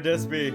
would this be?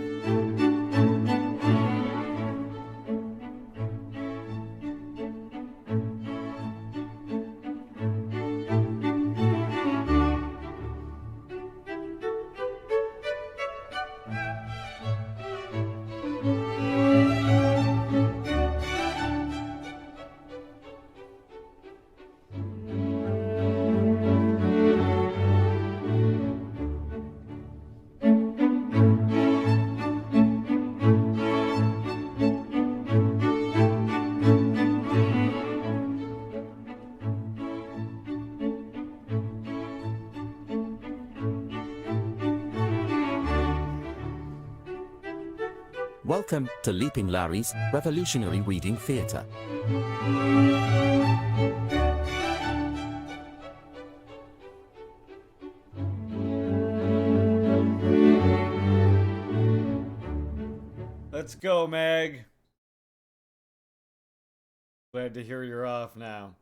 Welcome to Leaping Larry's Revolutionary Reading Theatre. Let's go, Meg. Glad to hear you're off now.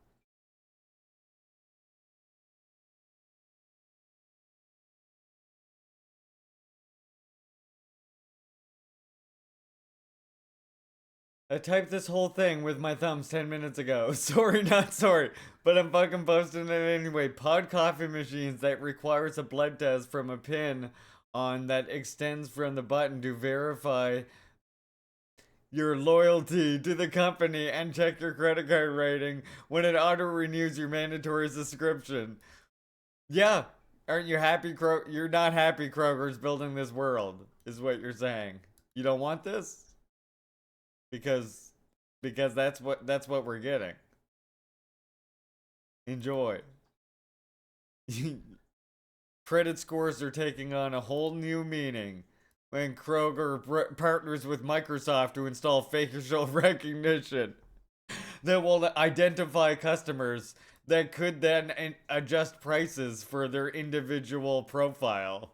I typed this whole thing with my thumbs 10 minutes ago. Sorry, not sorry. But I'm fucking posting it anyway. Pod coffee machines that requires a blood test from a pin on that extends from the button to verify your loyalty to the company and check your credit card rating when it auto renews your mandatory subscription. Yeah, aren't you happy? You're not happy. Kroger's building this world, is what you're saying. You don't want this because that's what we're getting. Enjoy. Credit scores are taking on a whole new meaning when Kroger partners with Microsoft to install facial recognition that will identify customers that could then adjust prices for their individual profile.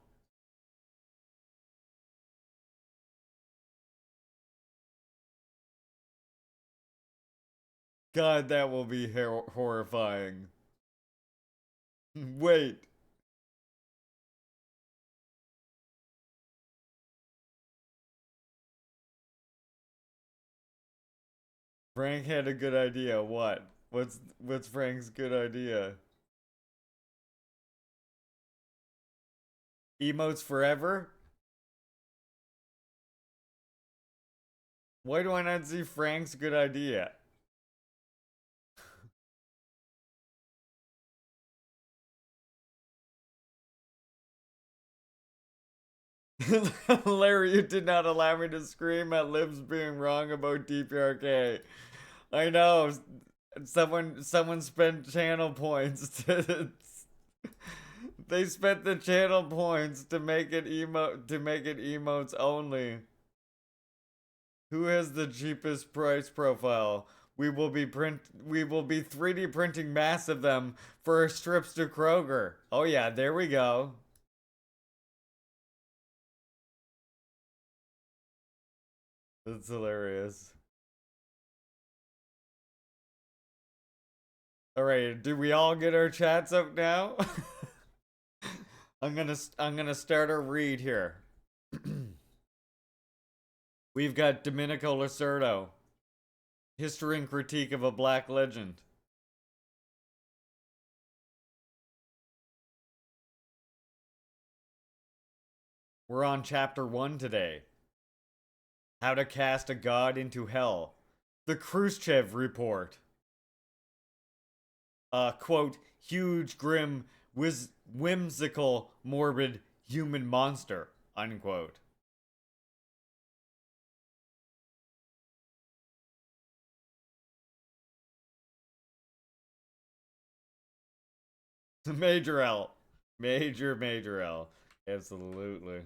God, that will be horrifying. Wait. Frank had a good idea. What? What's Frank's good idea? Emotes forever? Why do I not see Frank's good idea? Larry, you did not allow me to scream at Libs being wrong about DPRK. I know. Someone spent channel points to they spent the channel points to make it emotes only. Who has the cheapest price profile? We will be 3D printing mass of them for strips to Kroger. Oh yeah, there we go. That's hilarious. All right, do we all get our chats up now? I'm gonna start our read here. We've got Domenico Losurdo, History and Critique of a Black Legend. We're on chapter 1 today. How to Cast a God into Hell. The Khrushchev Report. Quote, huge, grim, whimsical, morbid human monster, unquote. Major L. Major L. Absolutely.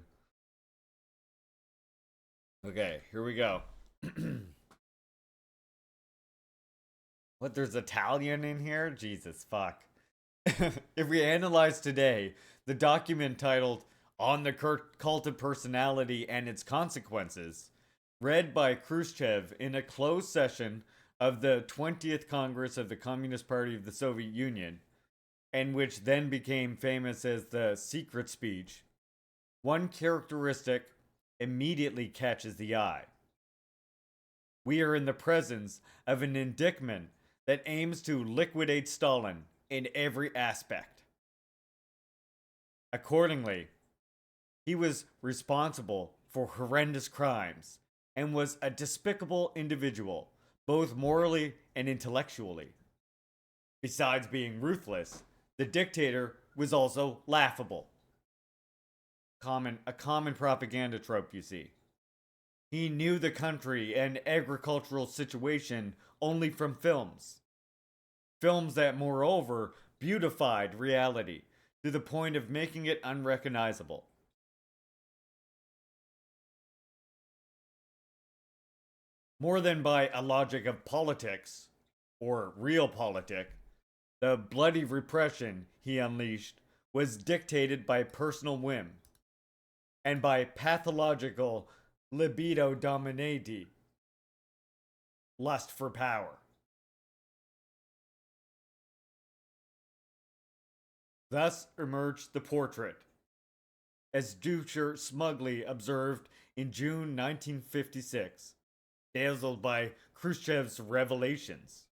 Okay, here we go. What, there's Italian in here? Jesus, fuck. If we analyze today the document titled On the Cult of Personality and Its Consequences, read by Khrushchev in a closed session of the 20th Congress of the Communist Party of the Soviet Union, and which then became famous as the secret speech, one characteristic immediately catches the eye. We are in the presence of an indictment that aims to liquidate Stalin in every aspect. Accordingly, he was responsible for horrendous crimes and was a despicable individual, both morally and intellectually. Besides being ruthless, the dictator was also laughable. A common propaganda trope, you see. He knew the country and agricultural situation only from films. Films that, moreover, beautified reality to the point of making it unrecognizable. More than by a logic of politics, or realpolitik, the bloody repression he unleashed was dictated by personal whim and by pathological libido dominati, lust for power. Thus emerged the portrait, as Dutcher smugly observed in June 1956, dazzled by Khrushchev's revelations,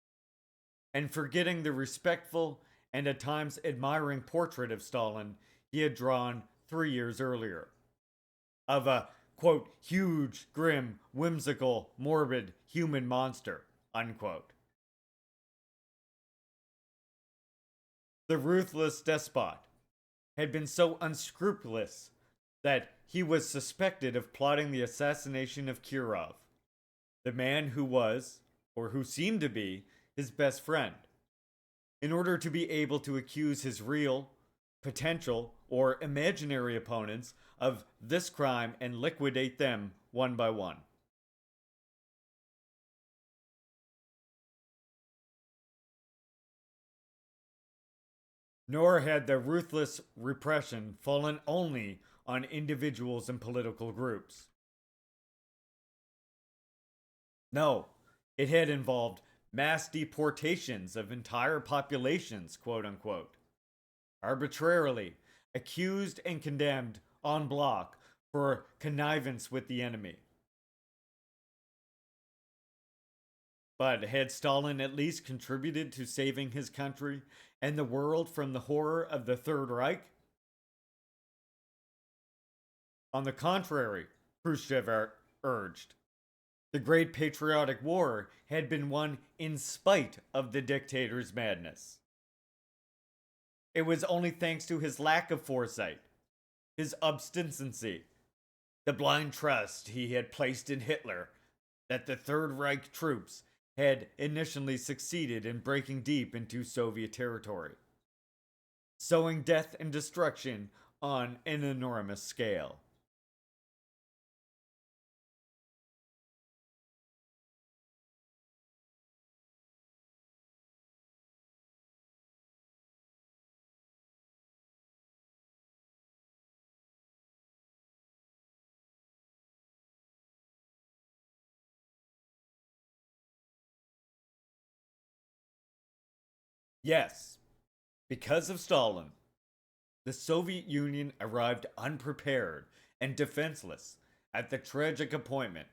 and forgetting the respectful and at times admiring portrait of Stalin he had drawn 3 years earlier, of a, quote, huge, grim, whimsical, morbid human monster, unquote. The ruthless despot had been so unscrupulous that he was suspected of plotting the assassination of Kirov, the man who was, or who seemed to be, his best friend, in order to be able to accuse his real, potential, or imaginary opponents of this crime and liquidate them one by one. Nor had the ruthless repression fallen only on individuals and political groups. No, it had involved mass deportations of entire populations, quote unquote, arbitrarily accused and condemned en bloc for connivance with the enemy. But had Stalin at least contributed to saving his country and the world from the horror of the Third Reich? On the contrary, Khrushchev urged, the Great Patriotic War had been won in spite of the dictator's madness. It was only thanks to his lack of foresight, his obstinacy, the blind trust he had placed in Hitler, that the Third Reich troops had initially succeeded in breaking deep into Soviet territory, sowing death and destruction on an enormous scale. Yes, because of Stalin, the Soviet Union arrived unprepared and defenseless at the tragic appointment.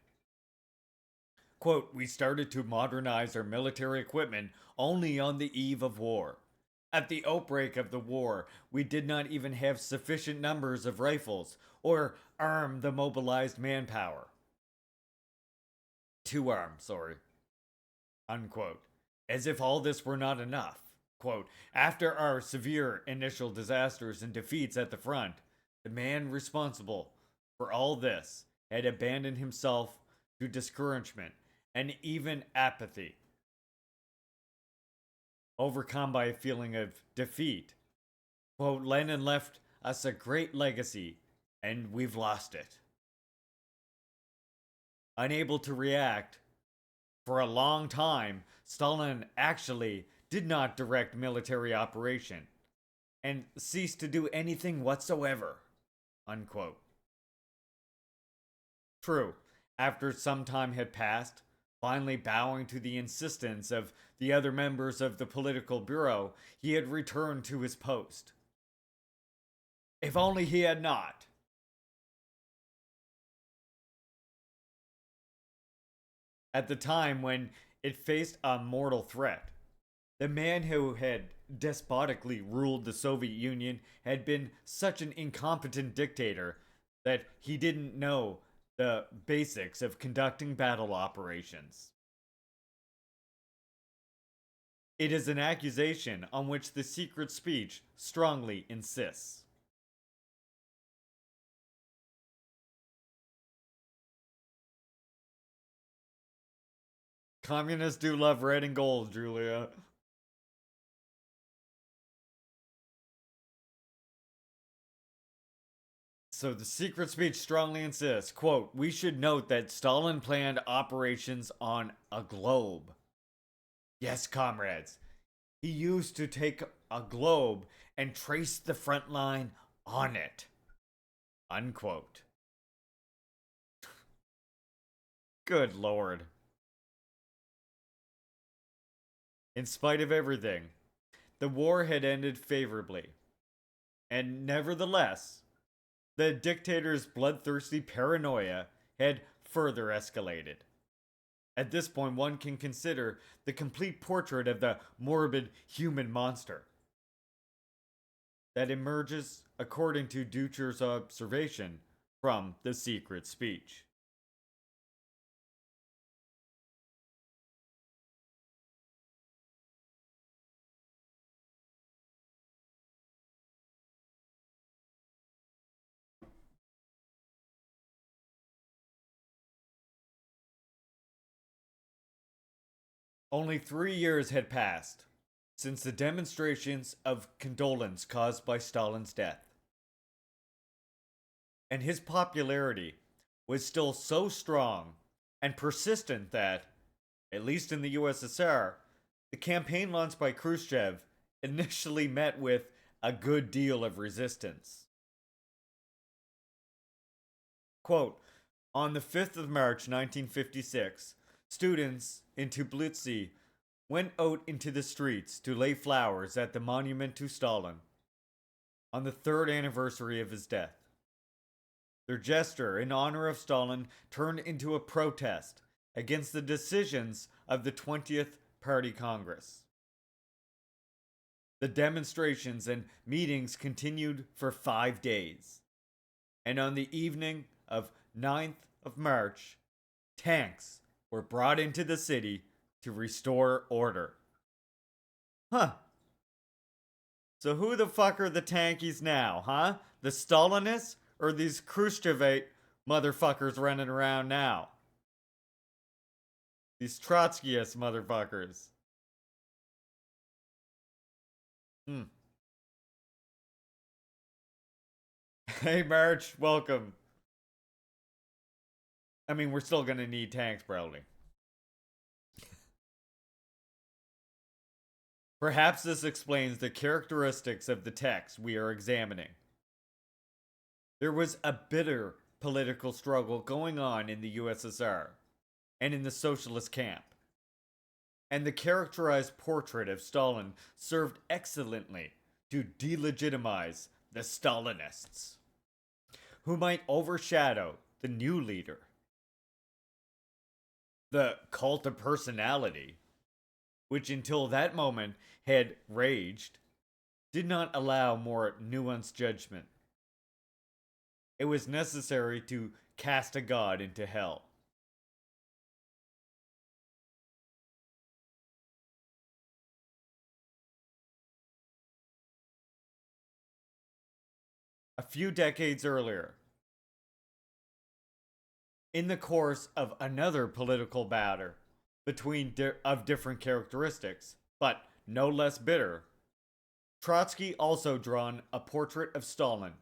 Quote, we started to modernize our military equipment only on the eve of war. At the outbreak of the war, we did not even have sufficient numbers of rifles or arm the mobilized manpower. To arm, sorry. Unquote. As if all this were not enough. Quote, after our severe initial disasters and defeats at the front, the man responsible for all this had abandoned himself to discouragement and even apathy. Overcome by a feeling of defeat, quote, Lenin left us a great legacy and we've lost it. Unable to react, for a long time, Stalin actually did not direct military operation and ceased to do anything whatsoever, unquote. True, after some time had passed, finally bowing to the insistence of the other members of the political bureau, he had returned to his post. If only he had not. at the time when it faced a mortal threat. The man who had despotically ruled the Soviet Union had been such an incompetent dictator that he didn't know the basics of conducting battle operations. It is an accusation on which the secret speech strongly insists. Communists do love red and gold, Julia. So the secret speech strongly insists, quote, "We should note that Stalin planned operations on a globe." Yes, comrades. He used to take a globe and trace the front line on it. Unquote. Good lord. In spite of everything, the war had ended favorably. And nevertheless, the dictator's bloodthirsty paranoia had further escalated. At this point, one can consider the complete portrait of the morbid human monster that emerges, according to Ducher's observation, from the secret speech. Only 3 years had passed since the demonstrations of condolence caused by Stalin's death. And his popularity was still so strong and persistent that, at least in the USSR, the campaign launched by Khrushchev initially met with a good deal of resistance. Quote, on the 5th of March 1956, students in Tbilisi went out into the streets to lay flowers at the monument to Stalin on the 3rd anniversary of his death. Their gesture in honor of Stalin turned into a protest against the decisions of the 20th Party Congress. The demonstrations and meetings continued for 5 days, and on the evening of 9th of March, tanks were brought into the city to restore order. Huh. So who the fuck are the tankies now, huh? The Stalinists or these Khrushchevite motherfuckers running around now? These Trotskyist motherfuckers. Hey, March, welcome. I mean, we're still gonna need tanks, probably. Perhaps this explains the characteristics of the text we are examining. There was a bitter political struggle going on in the USSR and in the socialist camp. And the characterized portrait of Stalin served excellently to delegitimize the Stalinists, who might overshadow the new leader. The cult of personality, which until that moment had raged, did not allow more nuanced judgment. It was necessary to cast a god into hell. A few decades earlier, in the course of another political battle between of different characteristics, but no less bitter, Trotsky also drawn a portrait of Stalin,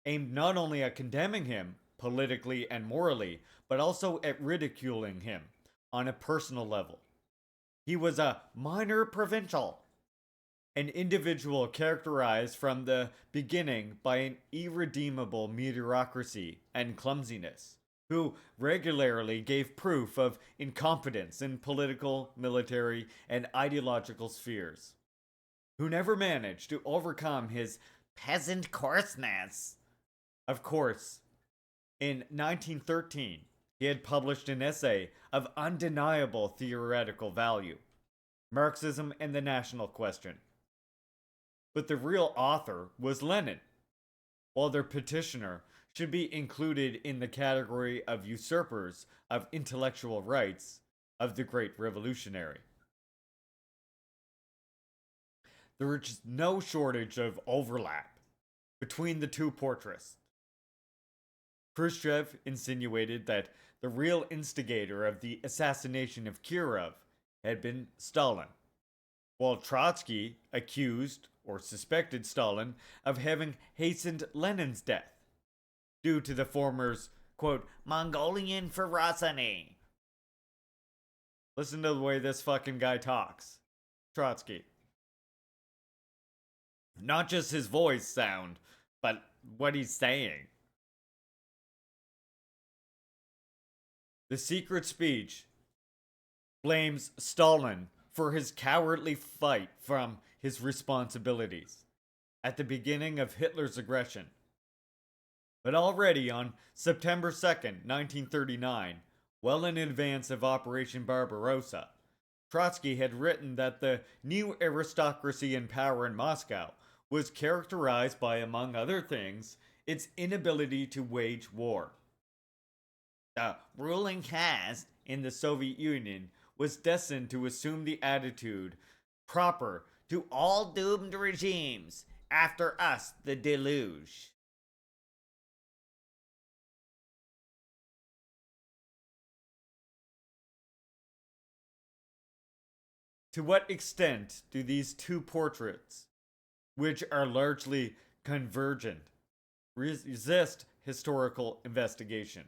aimed not only at condemning him politically and morally, but also at ridiculing him on a personal level. He was a minor provincial, an individual characterized from the beginning by an irredeemable mediocrity and clumsiness, who regularly gave proof of incompetence in political, military, and ideological spheres, who never managed to overcome his peasant coarseness. Of course, in 1913, he had published an essay of undeniable theoretical value, Marxism and the National Question. But the real author was Lenin, while their petitioner should be included in the category of usurpers of intellectual rights of the great revolutionary. There is no shortage of overlap between the two portraits. Khrushchev insinuated that the real instigator of the assassination of Kirov had been Stalin, while Trotsky accused or suspected Stalin of having hastened Lenin's death due to the former's, quote, Mongolian ferocity. Listen to the way this fucking guy talks. Trotsky. Not just his voice sound, but what he's saying. The secret speech blames Stalin for his cowardly fight from his responsibilities at the beginning of Hitler's aggression. But already on September 2nd, 1939, well in advance of Operation Barbarossa, Trotsky had written that the new aristocracy in power in Moscow was characterized by, among other things, its inability to wage war. The ruling caste in the Soviet Union was destined to assume the attitude proper to all doomed regimes after us the deluge. To what extent do these two portraits, which are largely convergent, resist historical investigation?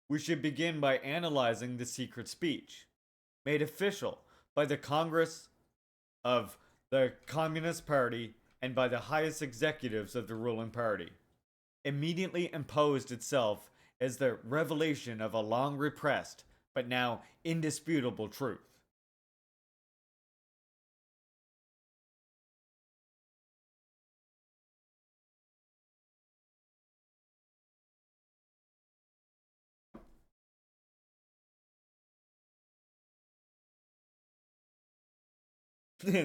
We should begin by analyzing the secret speech, made official by the Congress of the Communist Party and by the highest executives of the ruling party. Immediately imposed itself as the revelation of a long repressed, but now indisputable truth.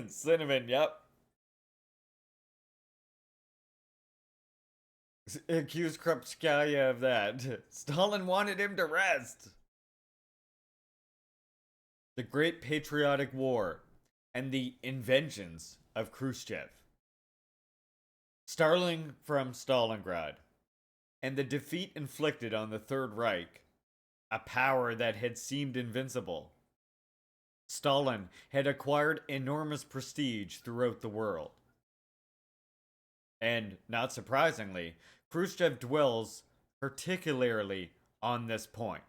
Cinnamon, yep. Accused Krupskaya of that. Stalin wanted him to rest. The Great Patriotic War and the inventions of Khrushchev. Starting from Stalingrad and the defeat inflicted on the Third Reich, a power that had seemed invincible, Stalin had acquired enormous prestige throughout the world. And, not surprisingly, Khrushchev dwells particularly on this point.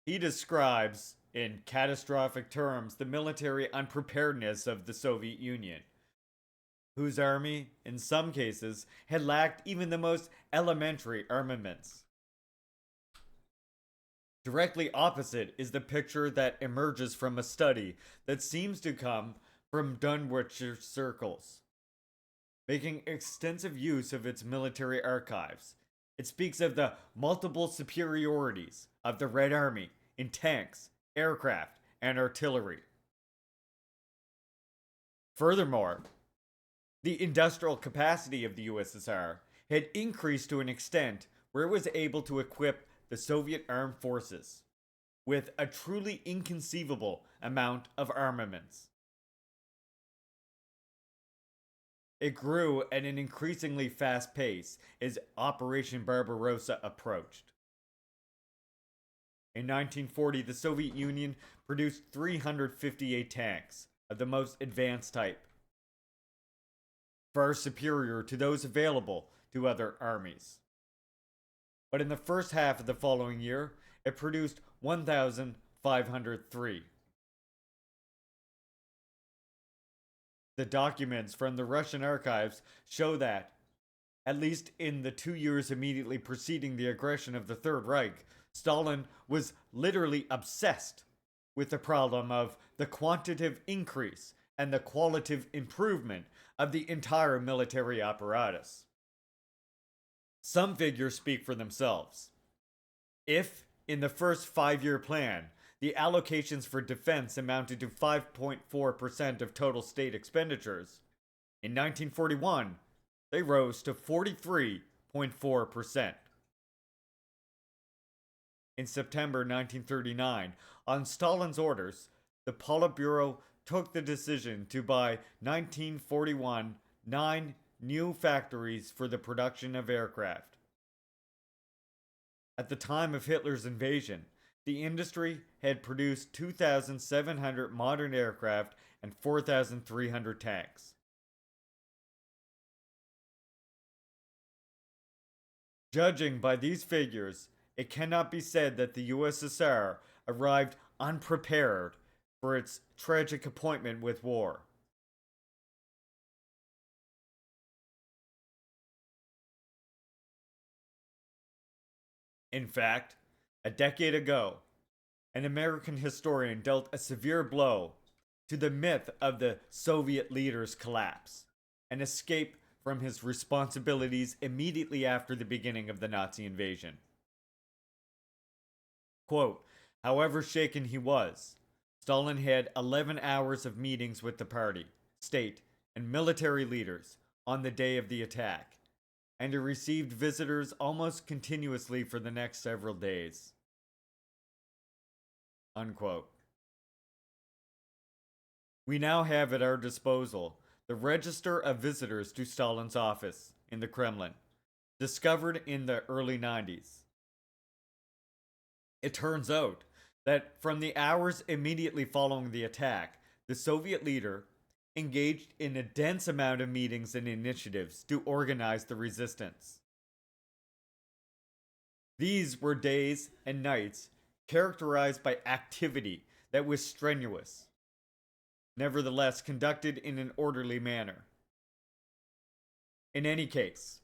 He describes, in catastrophic terms, the military unpreparedness of the Soviet Union, whose army, in some cases, had lacked even the most elementary armaments. Directly opposite is the picture that emerges from a study that seems to come from Dunwich circles. Making extensive use of its military archives, it speaks of the multiple superiorities of the Red Army in tanks, aircraft, and artillery. Furthermore, the industrial capacity of the USSR had increased to an extent where it was able to equip the Soviet armed forces with a truly inconceivable amount of armaments. It grew at an increasingly fast pace as Operation Barbarossa approached. In 1940, the Soviet Union produced 358 tanks of the most advanced type, far superior to those available to other armies. But in the first half of the following year, it produced 1,503. The documents from the Russian archives show that, at least in the 2 years immediately preceding the aggression of the Third Reich, Stalin was literally obsessed with the problem of the quantitative increase and the qualitative improvement of the entire military apparatus. Some figures speak for themselves. If, in the first 5-year plan, the allocations for defense amounted to 5.4% of total state expenditures, in 1941, they rose to 43.4%. In September 1939, on Stalin's orders, the Politburo took the decision to buy 1941 9 new factories for the production of aircraft. At the time of Hitler's invasion, the industry had produced 2,700 modern aircraft and 4,300 tanks. Judging by these figures, it cannot be said that the USSR arrived unprepared for its tragic appointment with war. In fact, a decade ago, an American historian dealt a severe blow to the myth of the Soviet leader's collapse and escape from his responsibilities immediately after the beginning of the Nazi invasion. Quote, however shaken he was, Stalin had 11 hours of meetings with the party, state, and military leaders on the day of the attack, and he received visitors almost continuously for the next several days. Unquote. We now have at our disposal the register of visitors to Stalin's office in the Kremlin, discovered in the early 90s. It turns out that from the hours immediately following the attack, the Soviet leader engaged in a dense amount of meetings and initiatives to organize the resistance. These were days and nights characterized by activity that was strenuous, nevertheless conducted in an orderly manner. In any case,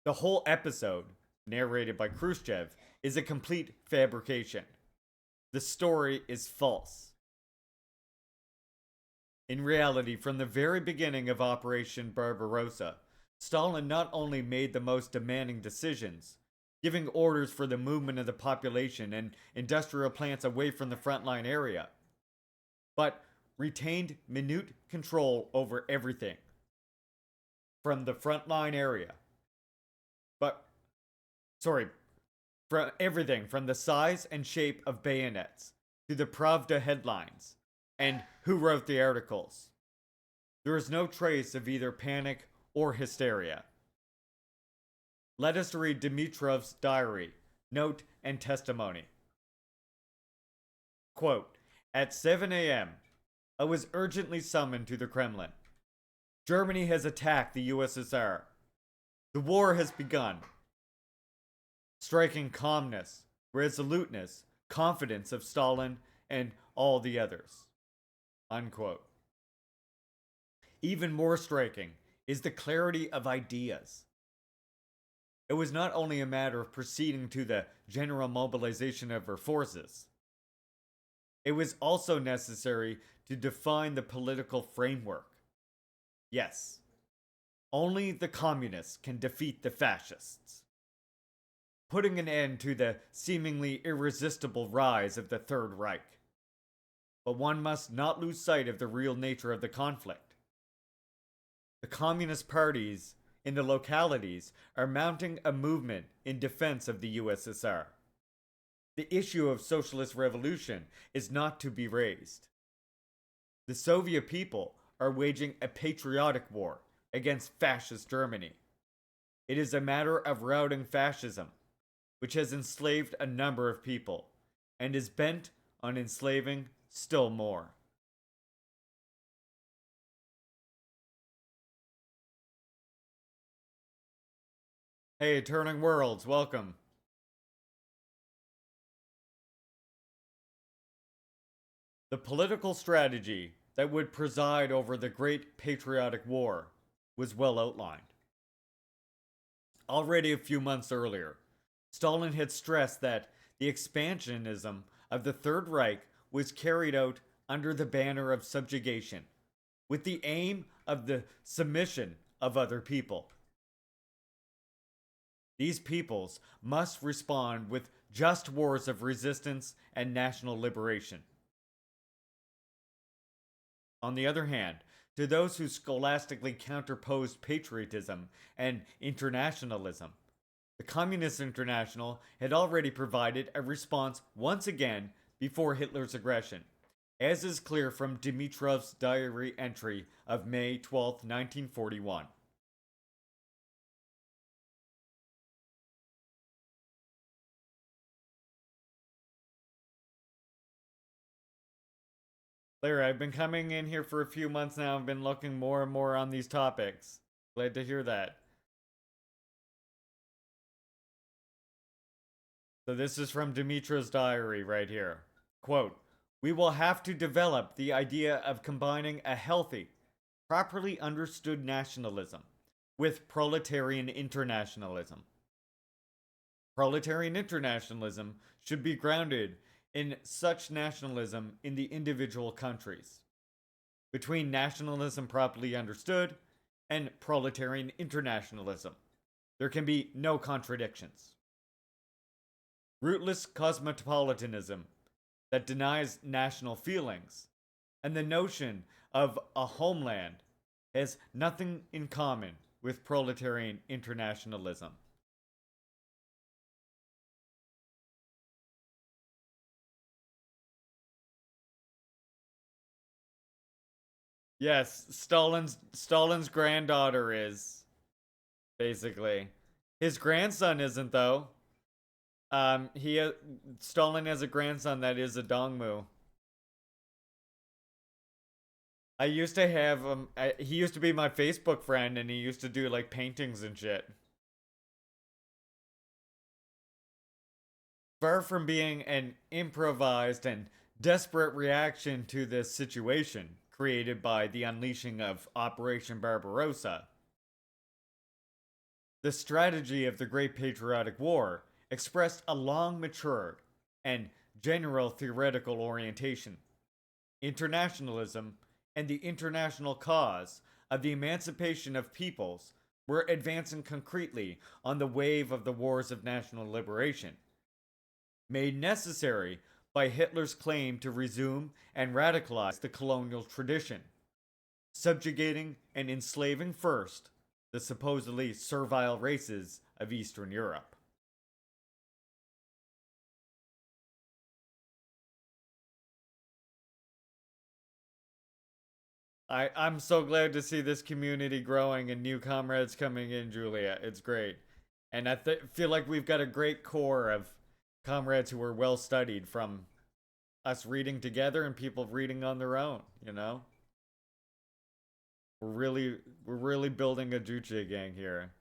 the whole episode, narrated by Khrushchev, is a complete fabrication. The story is false. In reality, from the very beginning of Operation Barbarossa, Stalin not only made the most demanding decisions, giving orders for the movement of the population and industrial plants away from the frontline area, but retained minute control over everything from the frontline area. From everything from the size and shape of bayonets to the Pravda headlines and who wrote the articles. There is no trace of either panic or hysteria. Let us read Dimitrov's diary, note, and testimony. Quote, at 7 a.m., I was urgently summoned to the Kremlin. Germany has attacked the USSR. The war has begun. Striking calmness, resoluteness, confidence of Stalin and all the others. Unquote. Even more striking is the clarity of ideas. It was not only a matter of proceeding to the general mobilization of our forces. It was also necessary to define the political framework. Yes, only the communists can defeat the fascists, putting an end to the seemingly irresistible rise of the Third Reich. But one must not lose sight of the real nature of the conflict. The communist parties in the localities are mounting a movement in defense of the USSR. The issue of socialist revolution is not to be raised. The Soviet people are waging a patriotic war against fascist Germany. It is a matter of routing fascism, which has enslaved a number of people and is bent on enslaving still more. Hey, Turning Worlds, welcome. The political strategy that would preside over the Great Patriotic War was well outlined. Already a few months earlier, Stalin had stressed that the expansionism of the Third Reich was carried out under the banner of subjugation, with the aim of the submission of other people. These peoples must respond with just wars of resistance and national liberation. On the other hand, to those who scholastically counterposed patriotism and internationalism, the Communist International had already provided a response once again before Hitler's aggression, as is clear from Dimitrov's diary entry of May 12, 1941. Larry, I've been coming in here for a few months now. I've been looking more and more on these topics. Glad to hear that. So this is from Dimitra's diary right here. Quote, "We will have to develop the idea of combining a healthy, properly understood nationalism with proletarian internationalism. Proletarian internationalism should be grounded in such nationalism in the individual countries. Between nationalism properly understood and proletarian internationalism, there can be no contradictions. Rootless cosmopolitanism that denies national feelings and the notion of a homeland has nothing in common with proletarian internationalism." Yes, Stalin's granddaughter is basically. His grandson isn't though. He Stalin has a grandson that is a Dongmu. I used to have he used to be my Facebook friend, and he used to do like paintings and shit. Far from being an improvised and desperate reaction to this situation created by the unleashing of Operation Barbarossa, the strategy of the Great Patriotic War expressed a long matured and general theoretical orientation. Internationalism and the international cause of the emancipation of peoples were advancing concretely on the wave of the wars of national liberation, made necessary by Hitler's claim to resume and radicalize the colonial tradition, subjugating and enslaving first the supposedly servile races of Eastern Europe. I'm so glad to see this community growing and new comrades coming in, Julia. It's great. And feel like we've got a great core of comrades who are well studied from us reading together and people reading on their own, you know? We're really building a Juche gang here.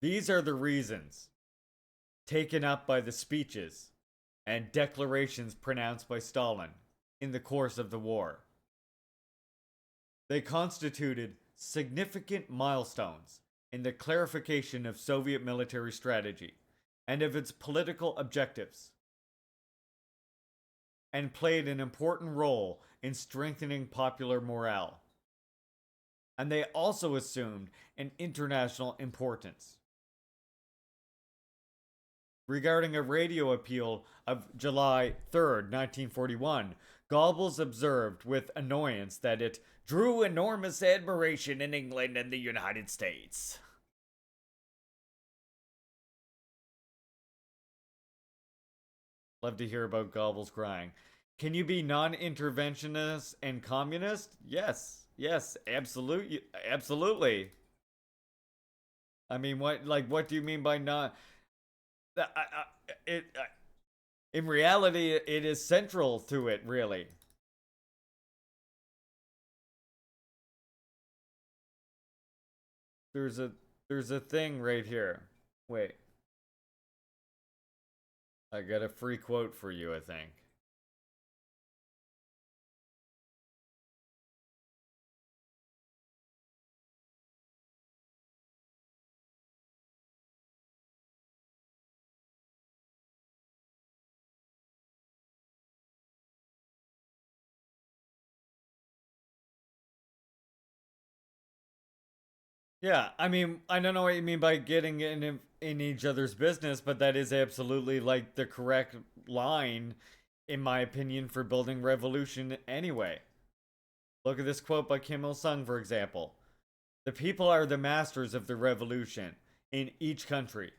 These are the reasons taken up by the speeches and declarations pronounced by Stalin in the course of the war. They constituted significant milestones in the clarification of Soviet military strategy and of its political objectives, and played an important role in strengthening popular morale. And they also assumed an international importance. Regarding a radio appeal of July 3rd, 1941, Goebbels observed with annoyance that it drew enormous admiration in England and the United States. Love to hear about Goebbels crying. Can you be non-interventionist and communist? Yes, absolutely. I mean, what do you mean by not? It in reality, it is central to it, really. There's a there's a thing right here. Wait, I got a free quote for you, I think. Yeah, I mean, I don't know what you mean by getting in each other's business, but that is absolutely like the correct line, in my opinion, for building revolution anyway. Look at this quote by Kim Il Sung, for example. The people are the masters of the revolution in each country.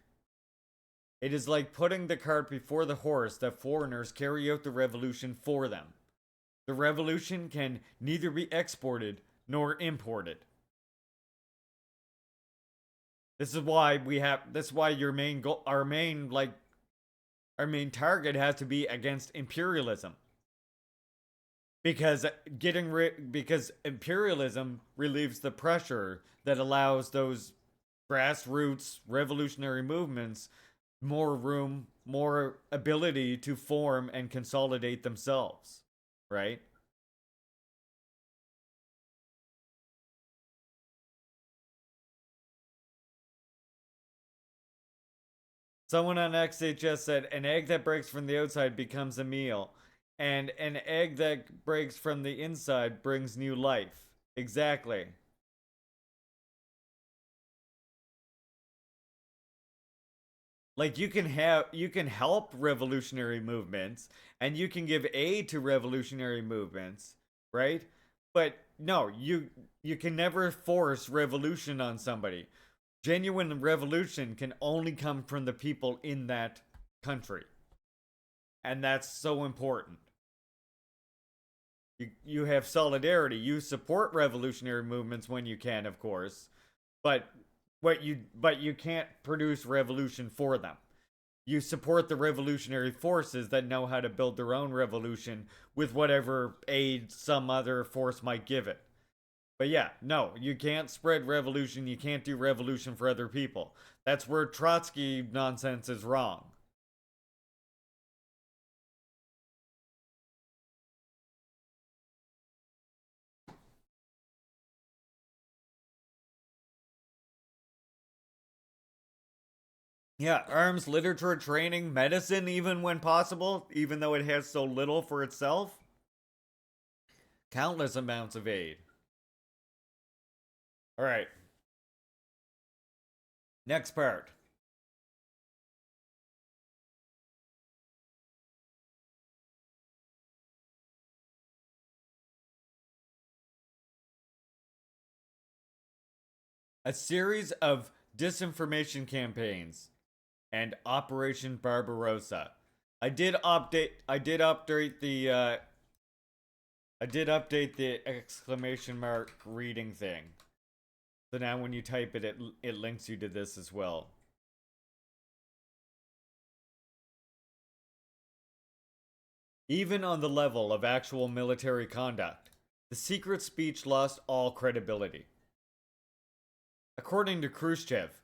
It is like putting the cart before the horse that foreigners carry out the revolution for them. The revolution can neither be exported nor imported. This is why we have. That's why your main goal, our main target has to be against imperialism. Because because imperialism relieves the pressure that allows those grassroots revolutionary movements more room, more ability to form and consolidate themselves, right? Someone on XHS said an egg that breaks from the outside becomes a meal, and an egg that breaks from the inside brings new life. Exactly. Like you can help revolutionary movements and you can give aid to revolutionary movements, right? But no, you can never force revolution on somebody. Genuine revolution can only come from the people in that country. And that's so important. You have solidarity. You support revolutionary movements when you can, of course, but but you can't produce revolution for them. You support the revolutionary forces that know how to build their own revolution with whatever aid some other force might give it. But yeah, no, you can't spread revolution. You can't do revolution for other people. That's where Trotsky nonsense is wrong. Yeah, arms, literature, training, medicine, even when possible, even though it has so little for itself. Countless amounts of aid. All right, next part. A series of disinformation campaigns and Operation Barbarossa. I did update the I did update the exclamation mark reading thing. So now when you type it, it links you to this as well. Even on the level of actual military conduct, the secret speech lost all credibility. According to Khrushchev,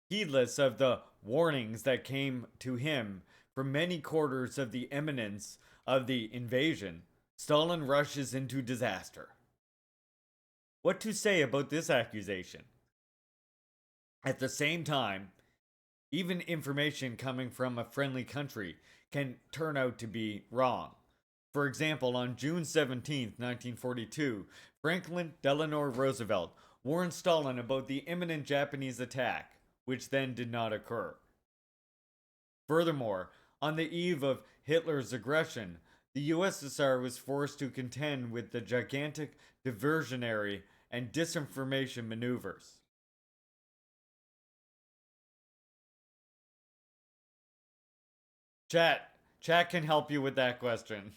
heedless of the warnings that came to him from many quarters of the imminence of the invasion, Stalin rushes into disaster. What to say about this accusation? At the same time, even information coming from a friendly country can turn out to be wrong. For example, on June 17th, 1942, Franklin Delano Roosevelt warned Stalin about the imminent Japanese attack, which then did not occur. Furthermore, on the eve of Hitler's aggression, the USSR was forced to contend with the gigantic diversionary and disinformation maneuvers. Chat can help you with that question.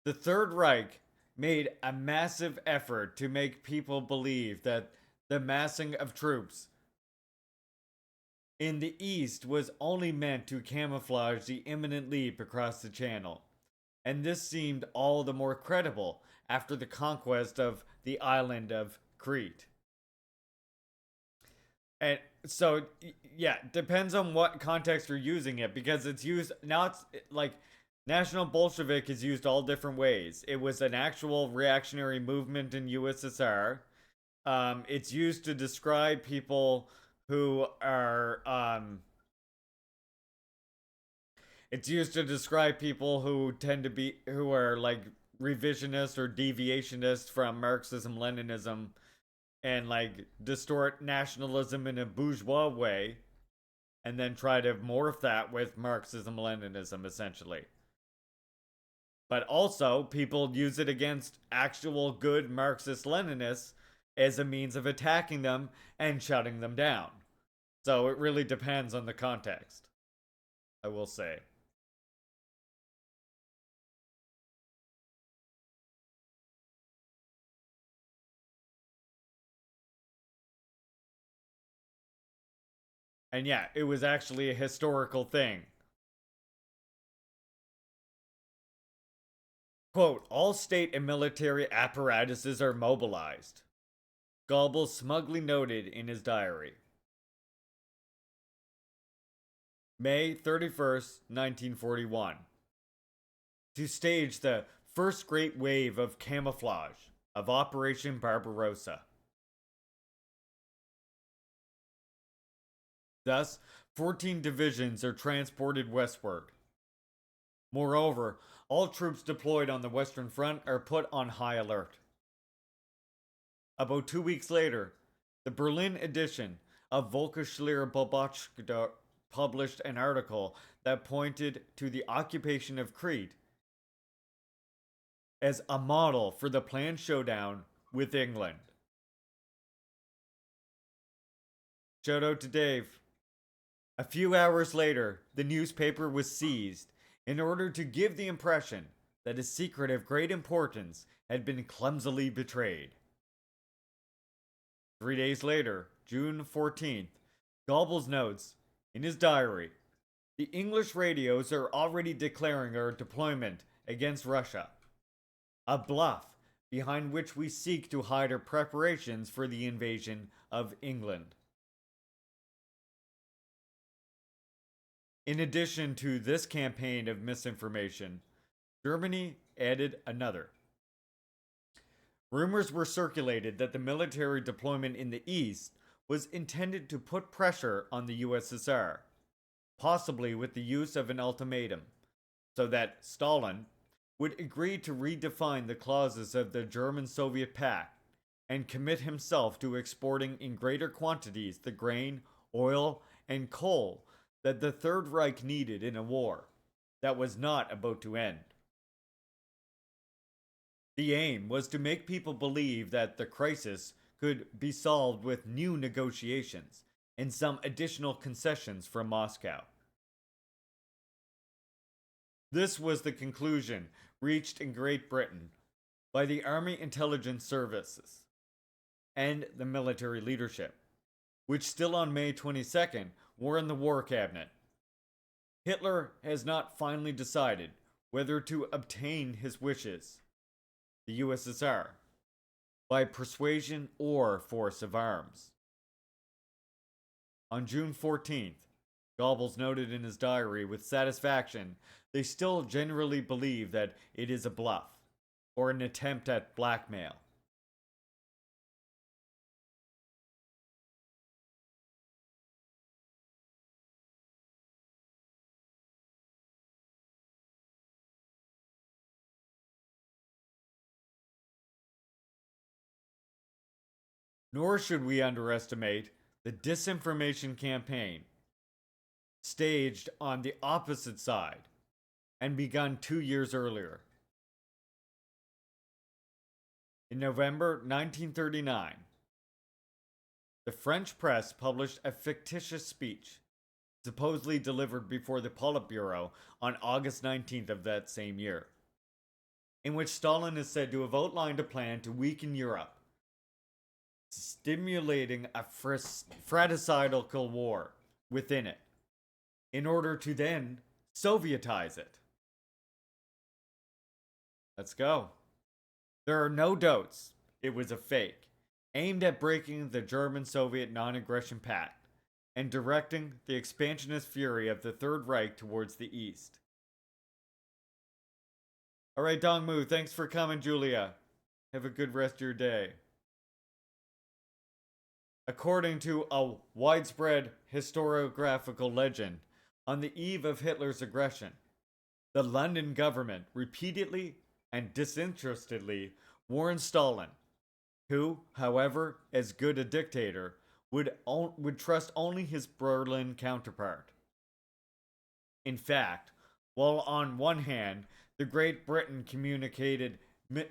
The Third Reich made a massive effort to make people believe that the massing of troops in the east was only meant to camouflage the imminent leap across the channel. And this seemed all the more credible after the conquest of the island of Crete. And so, yeah, depends on what context you're using it because it's used now. It's like National Bolshevik is used all different ways. It was an actual reactionary movement in USSR. It's used to describe people who are it's used to describe people who tend to be who are like revisionist or deviationist from Marxism Leninism and like distort nationalism in a bourgeois way and then try to morph that with Marxism Leninism essentially. But also, people use it against actual good Marxist Leninists as a means of attacking them and shutting them down. So it really depends on the context, I will say. And yeah, it was actually a historical thing. Quote, all state and military apparatuses are mobilized. Goebbels smugly noted in his diary. May 31st, 1941. To stage the first great wave of camouflage of Operation Barbarossa. Thus, 14 divisions are transported westward. Moreover, all troops deployed on the Western Front are put on high alert. About 2 weeks later, the Berlin edition of Volksschleuer Beobachter published an article that pointed to the occupation of Crete as a model for the planned showdown with England. Shout out to Dave. A few hours later, the newspaper was seized in order to give the impression that a secret of great importance had been clumsily betrayed. 3 days later, June 14th, Goebbels notes in his diary, the English radios are already declaring our deployment against Russia, a bluff behind which we seek to hide our preparations for the invasion of England. In addition to this campaign of misinformation, Germany added another. Rumors were circulated that the military deployment in the East was intended to put pressure on the USSR, possibly with the use of an ultimatum, so that Stalin would agree to redefine the clauses of the German-Soviet Pact and commit himself to exporting in greater quantities the grain, oil, and coal that the Third Reich needed in a war that was not about to end. The aim was to make people believe that the crisis could be solved with new negotiations and some additional concessions from Moscow. This was the conclusion reached in Great Britain by the Army Intelligence Services and the military leadership, which still on May 22nd were in the War Cabinet. Hitler has not finally decided whether to obtain his wishes, the USSR, by persuasion or force of arms. On June 14th, Goebbels noted in his diary with satisfaction they still generally believe that it is a bluff or an attempt at blackmail. Nor should we underestimate the disinformation campaign staged on the opposite side and begun 2 years earlier. In November 1939, the French press published a fictitious speech supposedly delivered before the Politburo on August 19th of that same year, in which Stalin is said to have outlined a plan to weaken Europe, stimulating a fratricidal war within it, in order to then Sovietize it. Let's go. There are no doubts it was a fake, aimed at breaking the German-Soviet non-aggression pact and directing the expansionist fury of the Third Reich towards the east. Alright, Dongmu, thanks for coming, Julia. Have a good rest of your day. According to a widespread historiographical legend, on the eve of Hitler's aggression, the London government repeatedly and disinterestedly warned Stalin, who, however, as good a dictator, would trust only his Berlin counterpart. In fact, while on one hand, the Great Britain communicated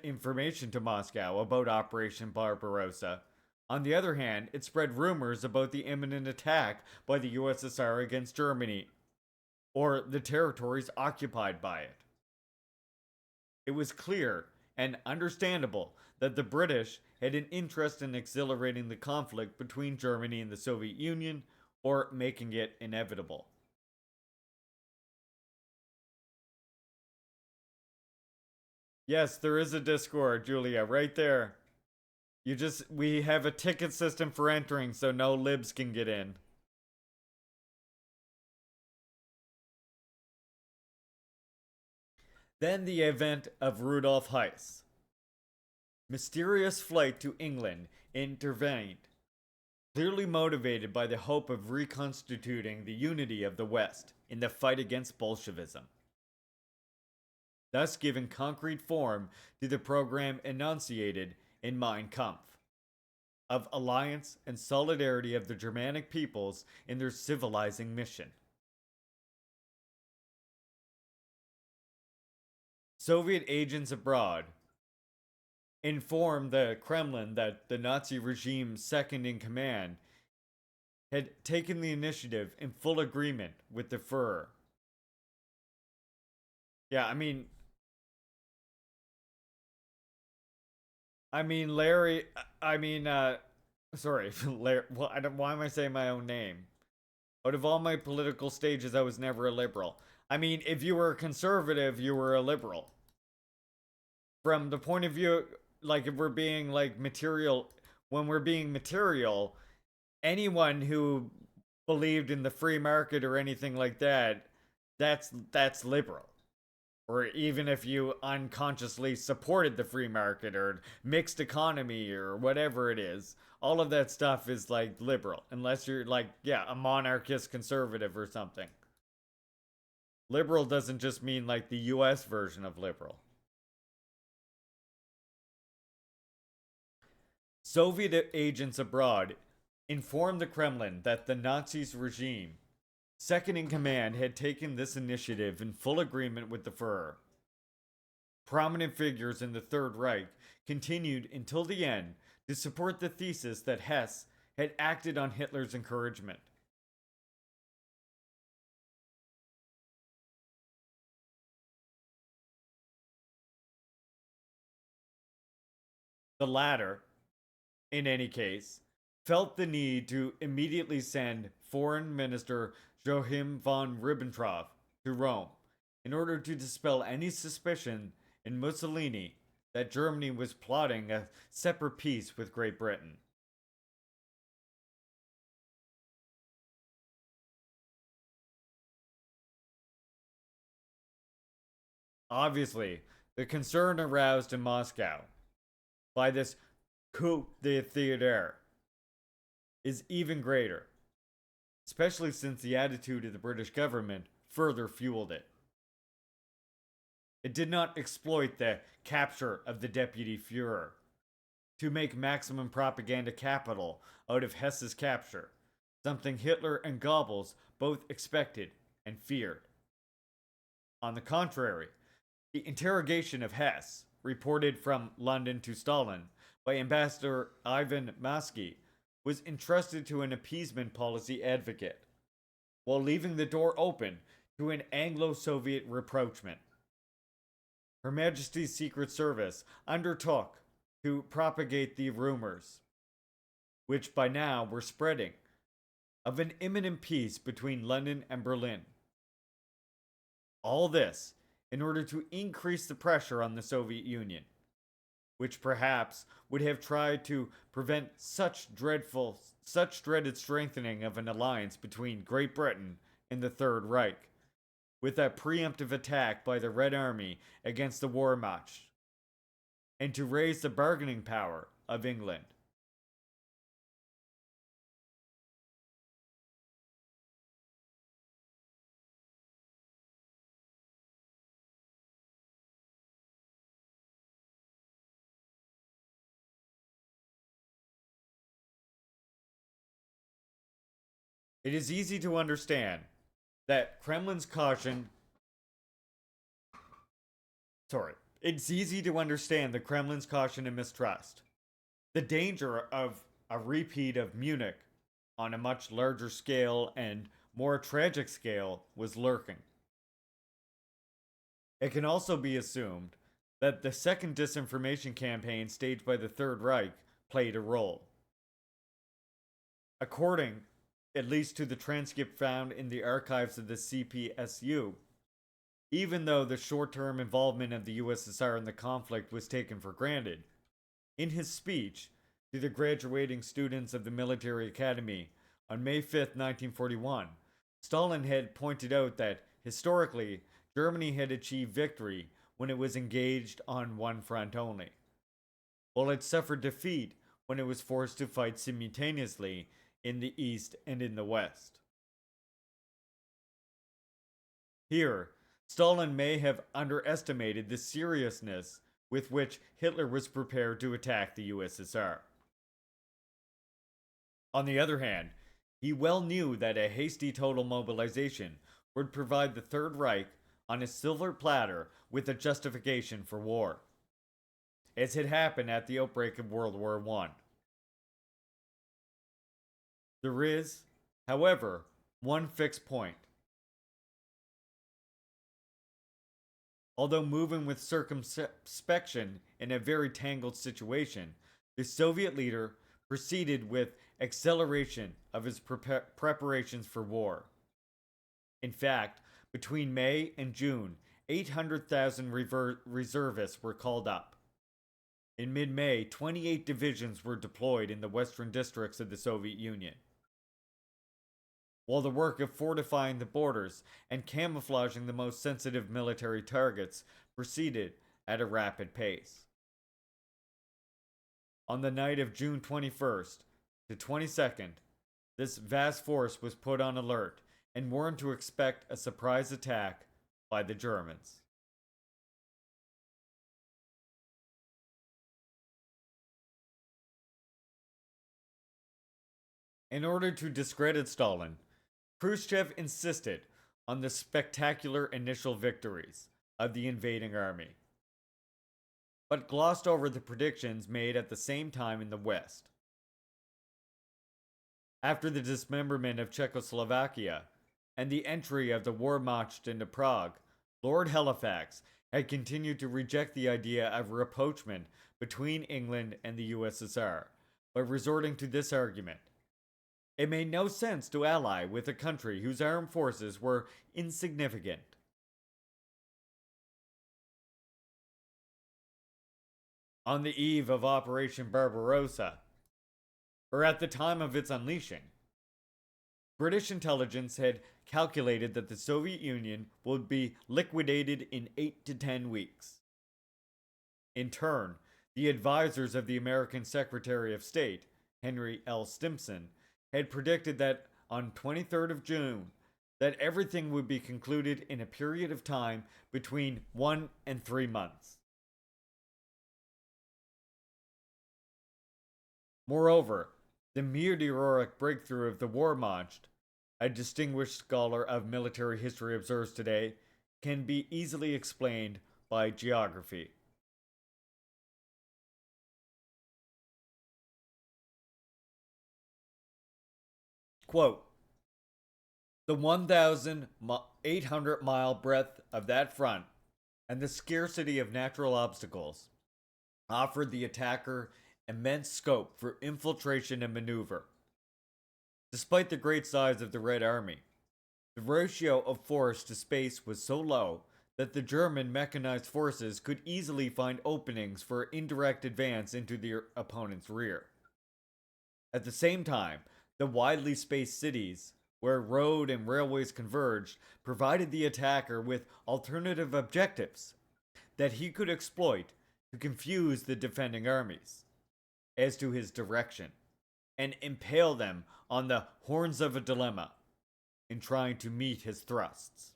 information to Moscow about Operation Barbarossa, on the other hand, it spread rumors about the imminent attack by the USSR against Germany, or the territories occupied by it. It was clear and understandable that the British had an interest in accelerating the conflict between Germany and the Soviet Union, or making it inevitable. Yes, there is a Discord, Julia, right there. We have a ticket system for entering so no libs can get in. Then the event of Rudolf Heiss. Mysterious flight to England intervened, clearly motivated by the hope of reconstituting the unity of the West in the fight against Bolshevism, thus giving concrete form to the program enunciated in Mein Kampf of alliance and solidarity of the Germanic peoples in their civilizing mission. Soviet agents abroad informed the Kremlin that the Nazi regime's second in command had taken the initiative in full agreement with the Fuhrer. Yeah, Larry. Sorry, Larry. Well, why am I saying my own name? Out of all my political stages, I was never a liberal. I mean, if you were a conservative, you were a liberal. From the point of view, like, if we're being like material, when we're being material, anyone who believed in the free market or anything like that, that's liberal. Or even if you unconsciously supported the free market or mixed economy or whatever it is, all of that stuff is like liberal, unless you're like, yeah, a monarchist conservative or something. Liberal doesn't just mean like the US version of liberal. Soviet agents abroad informed the Kremlin that the Nazis regime, second in command, had taken this initiative in full agreement with the Fuhrer. Prominent figures in the Third Reich continued until the end to support the thesis that Hess had acted on Hitler's encouragement. The latter, in any case, felt the need to immediately send Foreign Minister Joachim von Ribbentrop to Rome in order to dispel any suspicion in Mussolini that Germany was plotting a separate peace with Great Britain. Obviously, the concern aroused in Moscow by this coup d'état is even greater, especially since the attitude of the British government further fueled it. It did not exploit the capture of the Deputy Fuhrer to make maximum propaganda capital out of Hess's capture, something Hitler and Goebbels both expected and feared. On the contrary, the interrogation of Hess, reported from London to Stalin by Ambassador Ivan Maskey, was entrusted to an appeasement policy advocate, while leaving the door open to an Anglo-Soviet rapprochement. Her Majesty's Secret Service undertook to propagate the rumors, which by now were spreading, of an imminent peace between London and Berlin. All this in order to increase the pressure on the Soviet Union, which perhaps would have tried to prevent such dreaded strengthening of an alliance between Great Britain and the Third Reich, with a preemptive attack by the Red Army against the Wehrmacht, and to raise the bargaining power of England. It is easy to understand that Kremlin's caution. Sorry. It's easy to understand the Kremlin's caution and mistrust. The danger of a repeat of Munich on a much larger scale and more tragic scale was lurking. It can also be assumed that the second disinformation campaign staged by the Third Reich played a role. According, at least to the transcript found in the archives of the CPSU, even though the short term involvement of the USSR in the conflict was taken for granted, in his speech to the graduating students of the military academy on May 5th, 1941, Stalin had pointed out that, historically, Germany had achieved victory when it was engaged on one front only, while it suffered defeat when it was forced to fight simultaneously in the East and in the West. Here, Stalin may have underestimated the seriousness with which Hitler was prepared to attack the USSR. On the other hand, he well knew that a hasty total mobilization would provide the Third Reich on a silver platter with a justification for war, as had happened at the outbreak of World War I. There is, however, one fixed point. Although moving with circumspection in a very tangled situation, the Soviet leader proceeded with acceleration of his preparations for war. In fact, between May and June, 800,000 reservists were called up. In mid May, 28 divisions were deployed in the western districts of the Soviet Union, while the work of fortifying the borders and camouflaging the most sensitive military targets proceeded at a rapid pace. On the night of June 21st to 22nd, this vast force was put on alert and warned to expect a surprise attack by the Germans. In order to discredit Stalin, Khrushchev insisted on the spectacular initial victories of the invading army, but glossed over the predictions made at the same time in the West. After the dismemberment of Czechoslovakia and the entry of the Wehrmacht into Prague, Lord Halifax had continued to reject the idea of rapprochement between England and the USSR by resorting to this argument. It made no sense to ally with a country whose armed forces were insignificant. On the eve of Operation Barbarossa, or at the time of its unleashing, British intelligence had calculated that the Soviet Union would be liquidated in 8 to 10 weeks. In turn, the advisors of the American Secretary of State, Henry L. Stimson, had predicted that on 23rd of June, that everything would be concluded in a period of time between 1 and 3 months. Moreover, the meteoric breakthrough of the Wehrmacht, a distinguished scholar of military history observes today, can be easily explained by geography. Quote, the 1,800-mile breadth of that front and the scarcity of natural obstacles offered the attacker immense scope for infiltration and maneuver. Despite the great size of the Red Army, the ratio of force to space was so low that the German mechanized forces could easily find openings for indirect advance into their opponent's rear. At the same time, the widely spaced cities, where road and railways converged, provided the attacker with alternative objectives that he could exploit to confuse the defending armies as to his direction and impale them on the horns of a dilemma in trying to meet his thrusts.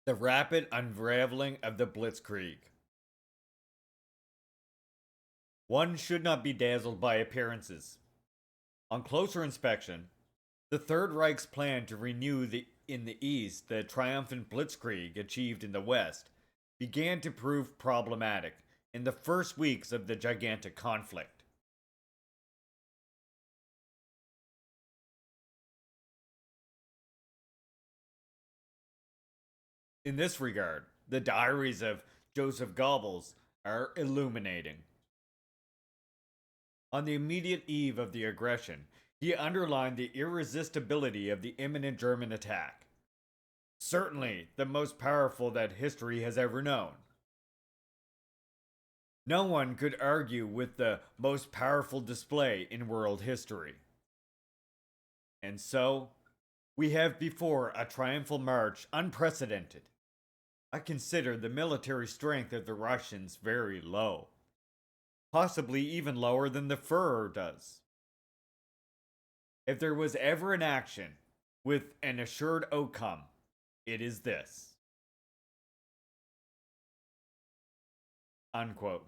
The rapid unraveling of the Blitzkrieg. One should not be dazzled by appearances. On closer inspection, the Third Reich's plan to renew in the East the triumphant Blitzkrieg achieved in the West began to prove problematic in the first weeks of the gigantic conflict. In this regard, the diaries of Joseph Goebbels are illuminating. On the immediate eve of the aggression, he underlined the irresistibility of the imminent German attack. Certainly the most powerful that history has ever known. No one could argue with the most powerful display in world history. And so, we have before a triumphal march unprecedented. I consider the military strength of the Russians very low. Possibly even lower than the Führer does. If there was ever an action with an assured outcome, it is this. Unquote.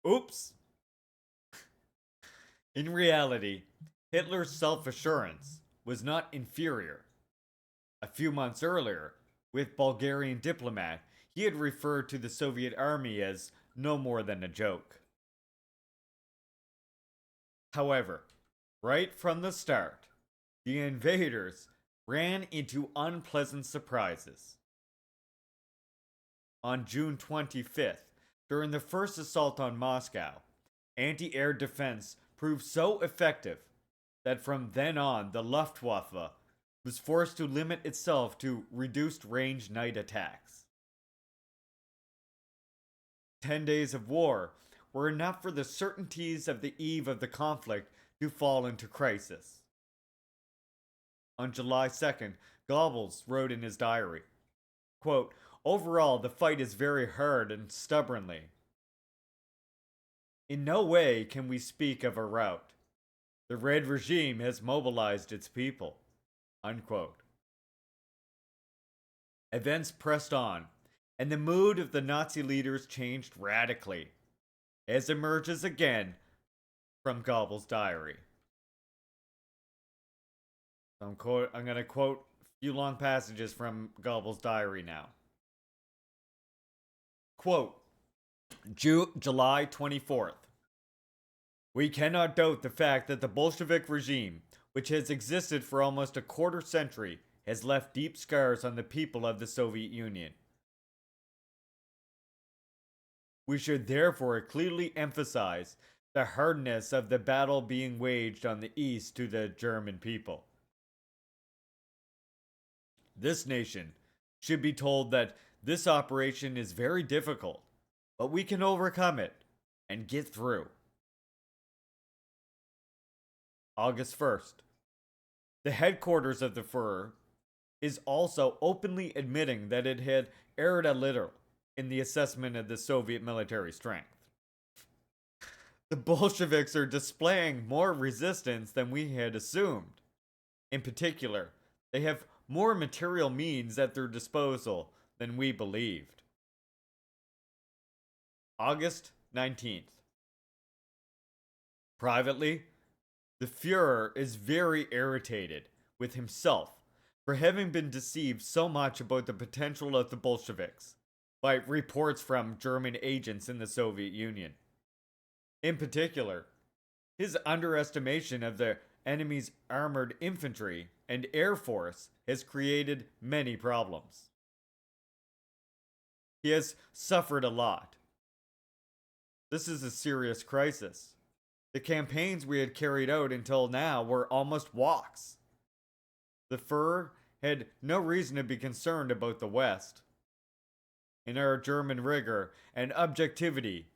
Oops. In reality, Hitler's self-assurance was not inferior. A few months earlier, with Bulgarian diplomat, he had referred to the Soviet army as no more than a joke. However, right from the start, the invaders ran into unpleasant surprises. On June 25th, during the first assault on Moscow, anti-air defense proved so effective that from then on the Luftwaffe was forced to limit itself to reduced range night attacks. 10 days of war were enough for the certainties of the eve of the conflict to fall into crisis. On July 2nd, Goebbels wrote in his diary, quote, "Overall, the fight is very hard and stubbornly. In no way can we speak of a rout. The Red regime has mobilized its people." Unquote. Events pressed on, and the mood of the Nazi leaders changed radically, as emerges again from Goebbels' diary. I'm going to quote a few long passages from Goebbels' diary now. Quote, July 24th. We cannot doubt the fact that the Bolshevik regime, which has existed for almost a quarter century, has left deep scars on the people of the Soviet Union. We should therefore clearly emphasize the hardness of the battle being waged on the East to the German people. This nation should be told that this operation is very difficult, but we can overcome it and get through. August 1st. The headquarters of the Führer is also openly admitting that it had erred a little in the assessment of the Soviet military strength. The Bolsheviks are displaying more resistance than we had assumed. In particular, they have more material means at their disposal than we believed. August 19th. Privately, the Führer is very irritated with himself for having been deceived so much about the potential of the Bolsheviks by reports from German agents in the Soviet Union. In particular, his underestimation of the enemy's armored infantry and air force has created many problems. He has suffered a lot. This is a serious crisis. The campaigns we had carried out until now were almost walks. The Führer had no reason to be concerned about the West. In our German rigor and objectivity,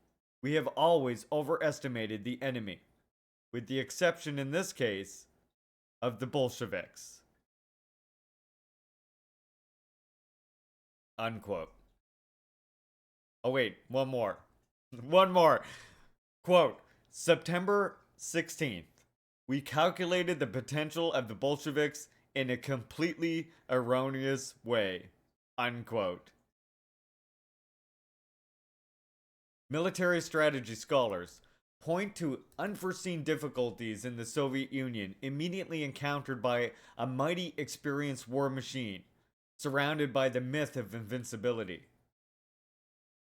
we have always overestimated the enemy, with the exception in this case of the Bolsheviks. Unquote. Oh wait, one more. One more. Quote, September 16th. We calculated the potential of the Bolsheviks in a completely erroneous way. Unquote. Military strategy scholars point to unforeseen difficulties in the Soviet Union immediately encountered by a mighty experienced war machine, surrounded by the myth of invincibility.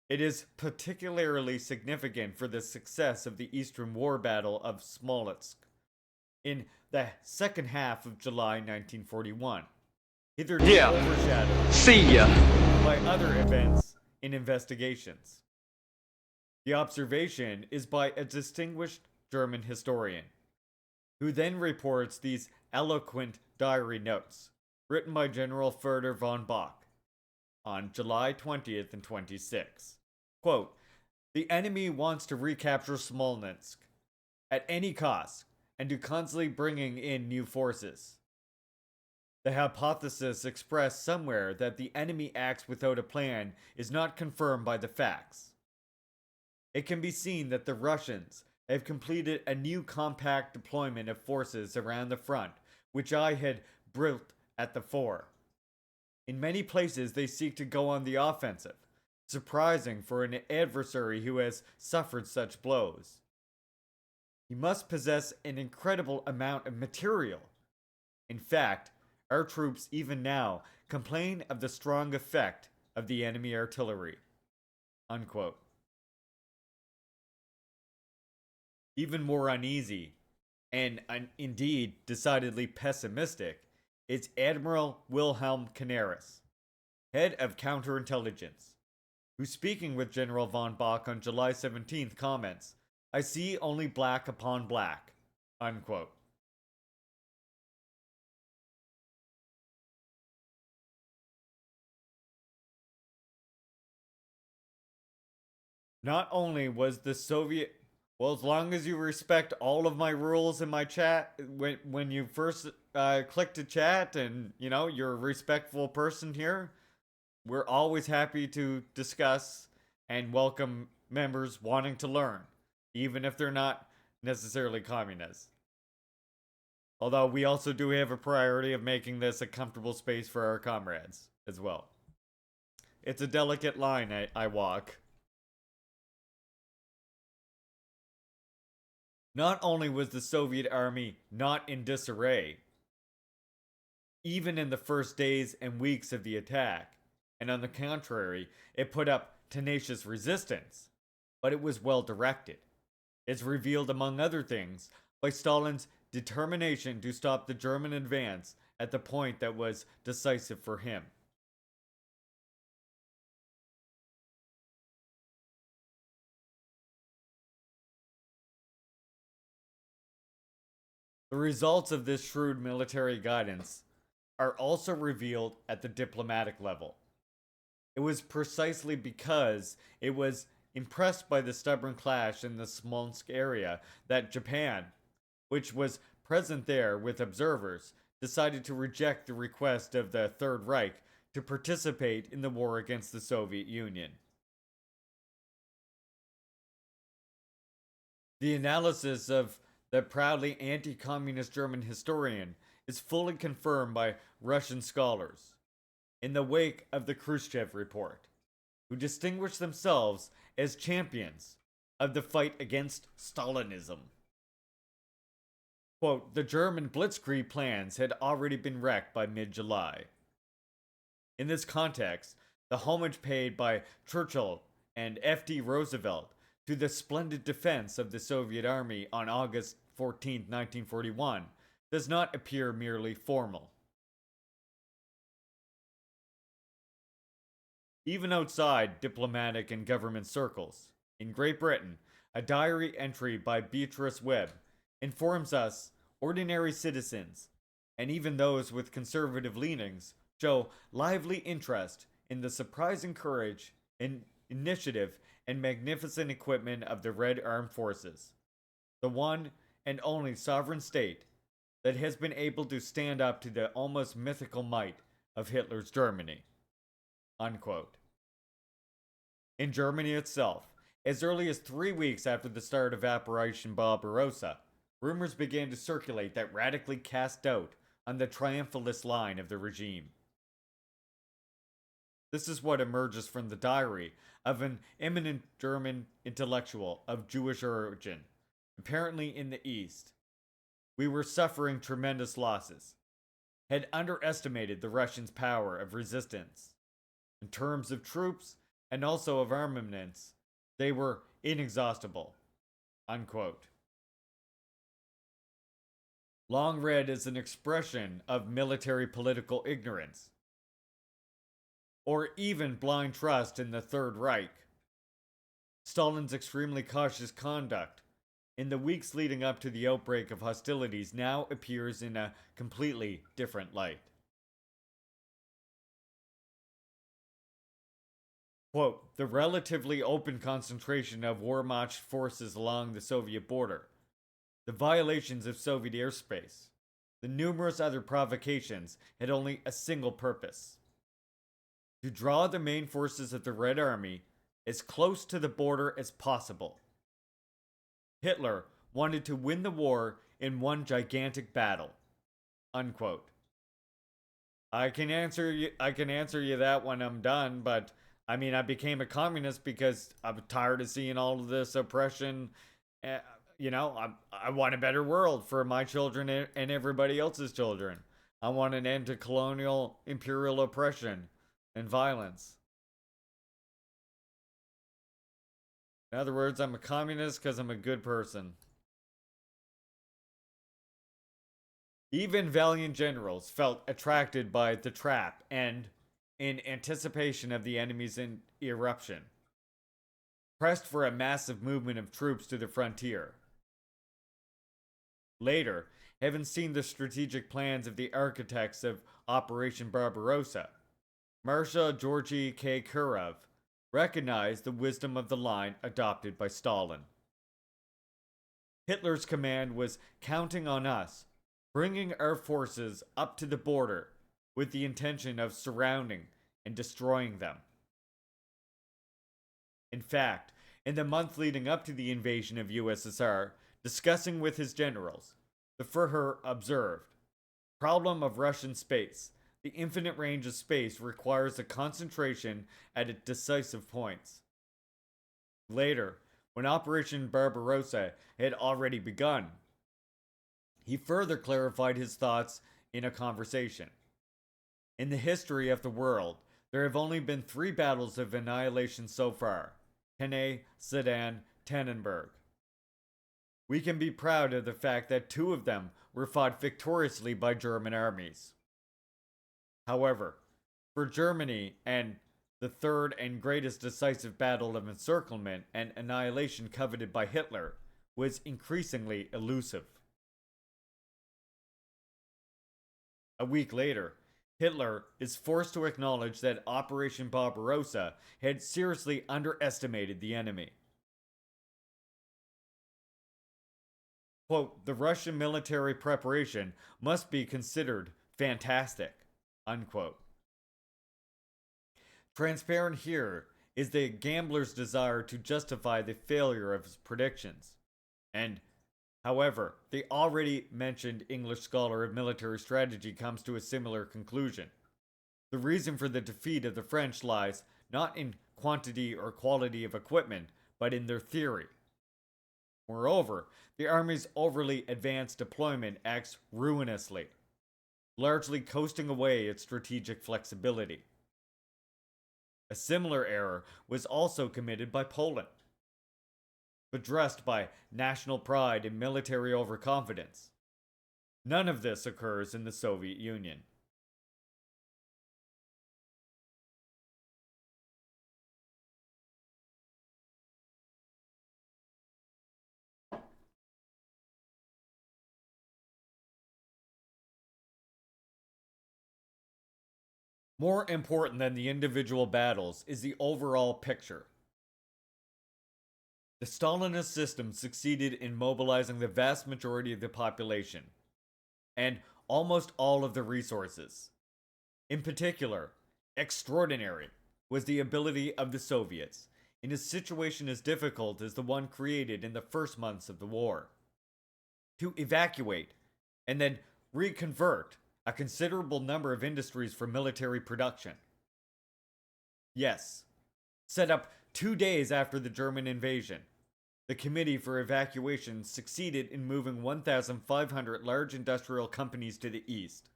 It is particularly significant for the success of the Eastern War Battle of Smolensk in the second half of July 1941, hitherto overshadowed See ya. by other events and investigations. The observation is by a distinguished German historian, who then reports these eloquent diary notes, written by General Ferdinand von Bock on July 20th and 26th. Quote, "The enemy wants to recapture Smolensk at any cost and to constantly bringing in new forces. The hypothesis expressed somewhere that the enemy acts without a plan is not confirmed by the facts. It can be seen that the Russians have completed a new compact deployment of forces around the front, which I had built at the fore. In many places, they seek to go on the offensive, surprising for an adversary who has suffered such blows. He must possess an incredible amount of material. In fact, our troops even now complain of the strong effect of the enemy artillery." Unquote. Even more uneasy, and indeed decidedly pessimistic, is Admiral Wilhelm Canaris, head of counterintelligence, who, speaking with General von Bock on July 17th, comments, "I see only black upon black." Unquote. Not only was the Soviet, well, as long as you respect all of my rules in my chat, when you first click to chat and, you're a respectful person here, we're always happy to discuss and welcome members wanting to learn, even if they're not necessarily communists. Although we also do have a priority of making this a comfortable space for our comrades as well. It's a delicate line I walk. Not only was the Soviet army not in disarray, even in the first days and weeks of the attack, and on the contrary, it put up tenacious resistance, but it was well directed. It's revealed, among other things, by Stalin's determination to stop the German advance at the point that was decisive for him. The results of this shrewd military guidance are also revealed at the diplomatic level. It was precisely because it was impressed by the stubborn clash in the Smolensk area that Japan, which was present there with observers, decided to reject the request of the Third Reich to participate in the war against the Soviet Union. The analysis of the proudly anti-communist German historian is fully confirmed by Russian scholars in the wake of the Khrushchev report, who distinguished themselves as champions of the fight against Stalinism. Quote, "The German blitzkrieg plans had already been wrecked by mid-July." In this context, the homage paid by Churchill and F.D. Roosevelt to the splendid defense of the Soviet army on August 14, 1941, does not appear merely formal. Even outside diplomatic and government circles, in Great Britain, a diary entry by Beatrice Webb informs us ordinary citizens, and even those with conservative leanings, show lively interest in the surprising courage and initiative and magnificent equipment of the Red Armed Forces, the one and only sovereign state that has been able to stand up to the almost mythical might of Hitler's Germany. Unquote. In Germany itself, as early as 3 weeks after the start of Operation Barbarossa, rumors began to circulate that radically cast doubt on the triumphalist line of the regime. This is what emerges from the diary of an eminent German intellectual of Jewish origin, apparently in the East. We were suffering tremendous losses, had underestimated the Russians' power of resistance. In terms of troops and also of armaments, they were inexhaustible. Unquote. Long read as an expression of military political ignorance, or even blind trust in the Third Reich. Stalin's extremely cautious conduct in the weeks leading up to the outbreak of hostilities now appears in a completely different light. Quote, the relatively open concentration of Wehrmacht forces along the Soviet border, the violations of Soviet airspace, the numerous other provocations had only a single purpose: to draw the main forces of the Red Army as close to the border as possible. Hitler wanted to win the war in one gigantic battle. Unquote. I can answer you that when I'm done, but I mean, I became a communist because I'm tired of seeing all of this oppression. I want a better world for my children and everybody else's children. I want an end to colonial imperial oppression and violence. In other words, I'm a communist because I'm a good person. Even valiant generals felt attracted by the trap and, in anticipation of the enemy's eruption, pressed for a massive movement of troops to the frontier. Later, having seen the strategic plans of the architects of Operation Barbarossa, Marshal Georgy K. Kurov recognized the wisdom of the line adopted by Stalin. Hitler's command was counting on us, bringing our forces up to the border with the intention of surrounding and destroying them. In fact, in the month leading up to the invasion of USSR, discussing with his generals, the Führer observed, problem of Russian space. The infinite range of space requires a concentration at decisive points. Later, when Operation Barbarossa had already begun, he further clarified his thoughts in a conversation. In the history of the world, there have only been 3 battles of annihilation so far: Cannae, Sedan, Tannenberg. We can be proud of the fact that 2 of them were fought victoriously by German armies. However, for Germany and the third and greatest decisive battle of encirclement and annihilation coveted by Hitler was increasingly elusive. A week later, Hitler is forced to acknowledge that Operation Barbarossa had seriously underestimated the enemy. Quote, the Russian military preparation must be considered fantastic. Unquote. Transparent here is the gambler's desire to justify the failure of his predictions. And, however, the already mentioned English scholar of military strategy comes to a similar conclusion. The reason for the defeat of the French lies not in quantity or quality of equipment, but in their theory. Moreover, the Army's overly advanced deployment acts ruinously, largely coasting away its strategic flexibility. A similar error was also committed by Poland, but dressed by national pride and military overconfidence. None of this occurs in the Soviet Union. More important than the individual battles is the overall picture. The Stalinist system succeeded in mobilizing the vast majority of the population, and almost all of the resources. In particular, extraordinary was the ability of the Soviets, in a situation as difficult as the one created in the first months of the war, to evacuate and then reconvert a considerable number of industries for military production. Yes, set up 2 days after the German invasion. The Committee for Evacuation succeeded in moving 1,500 large industrial companies to the east,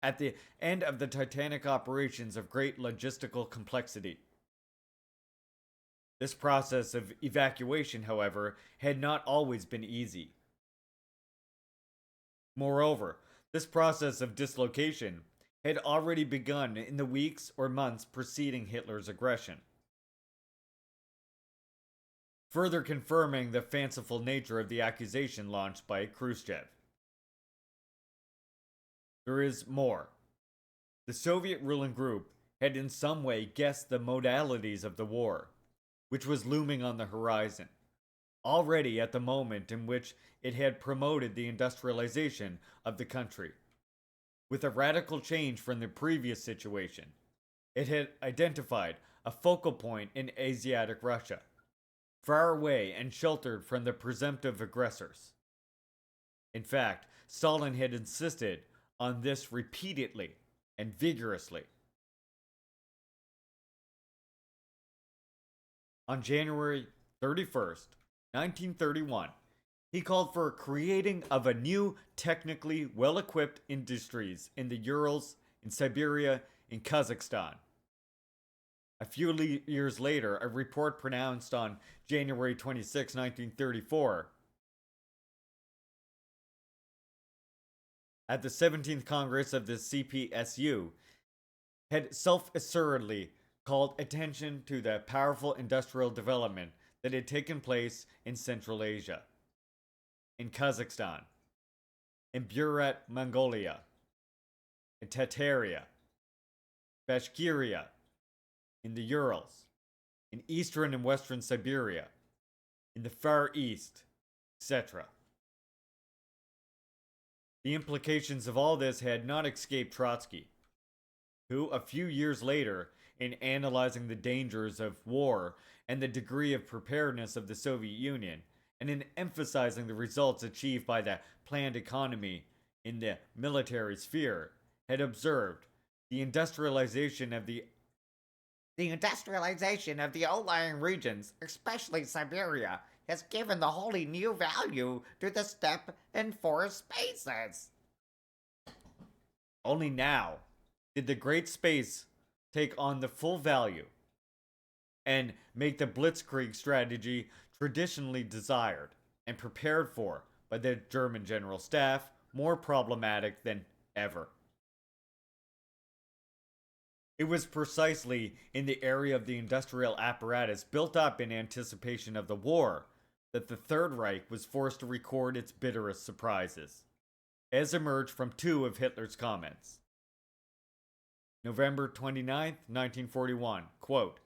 at the end of the titanic operations of great logistical complexity. This process of evacuation, however, had not always been easy. Moreover, this process of dislocation had already begun in the weeks or months preceding Hitler's aggression, further confirming the fanciful nature of the accusation launched by Khrushchev. There is more. The Soviet ruling group had in some way guessed the modalities of the war, which was looming on the horizon, already at the moment in which it had promoted the industrialization of the country. With a radical change from the previous situation, it had identified a focal point in Asiatic Russia, far away and sheltered from the presumptive aggressors. In fact, Stalin had insisted on this repeatedly and vigorously. On January 31st, 1931, he called for creating of a new technically well-equipped industries in the Urals, in Siberia, in Kazakhstan. A few years later, a report pronounced on January 26, 1934, at the 17th Congress of the CPSU, had self-assuredly called attention to the powerful industrial development that had taken place in Central Asia, in Kazakhstan, in Buryat, Mongolia, in Tataria, Bashkiria, in the Urals, in eastern and western Siberia, in the Far East, etc. The implications of all this had not escaped Trotsky, who, a few years later, in analyzing the dangers of war and the degree of preparedness of the Soviet Union, and in emphasizing the results achieved by the planned economy in the military sphere, had observed the industrialization of the outlying regions, especially Siberia, has given the wholly new value to the steppe and forest spaces. Only now did the great space take on the full value and make the blitzkrieg strategy traditionally desired and prepared for by the German General Staff more problematic than ever. It was precisely in the area of the industrial apparatus built up in anticipation of the war that the Third Reich was forced to record its bitterest surprises, as emerged from two of Hitler's comments. November 29th, 1941, quote,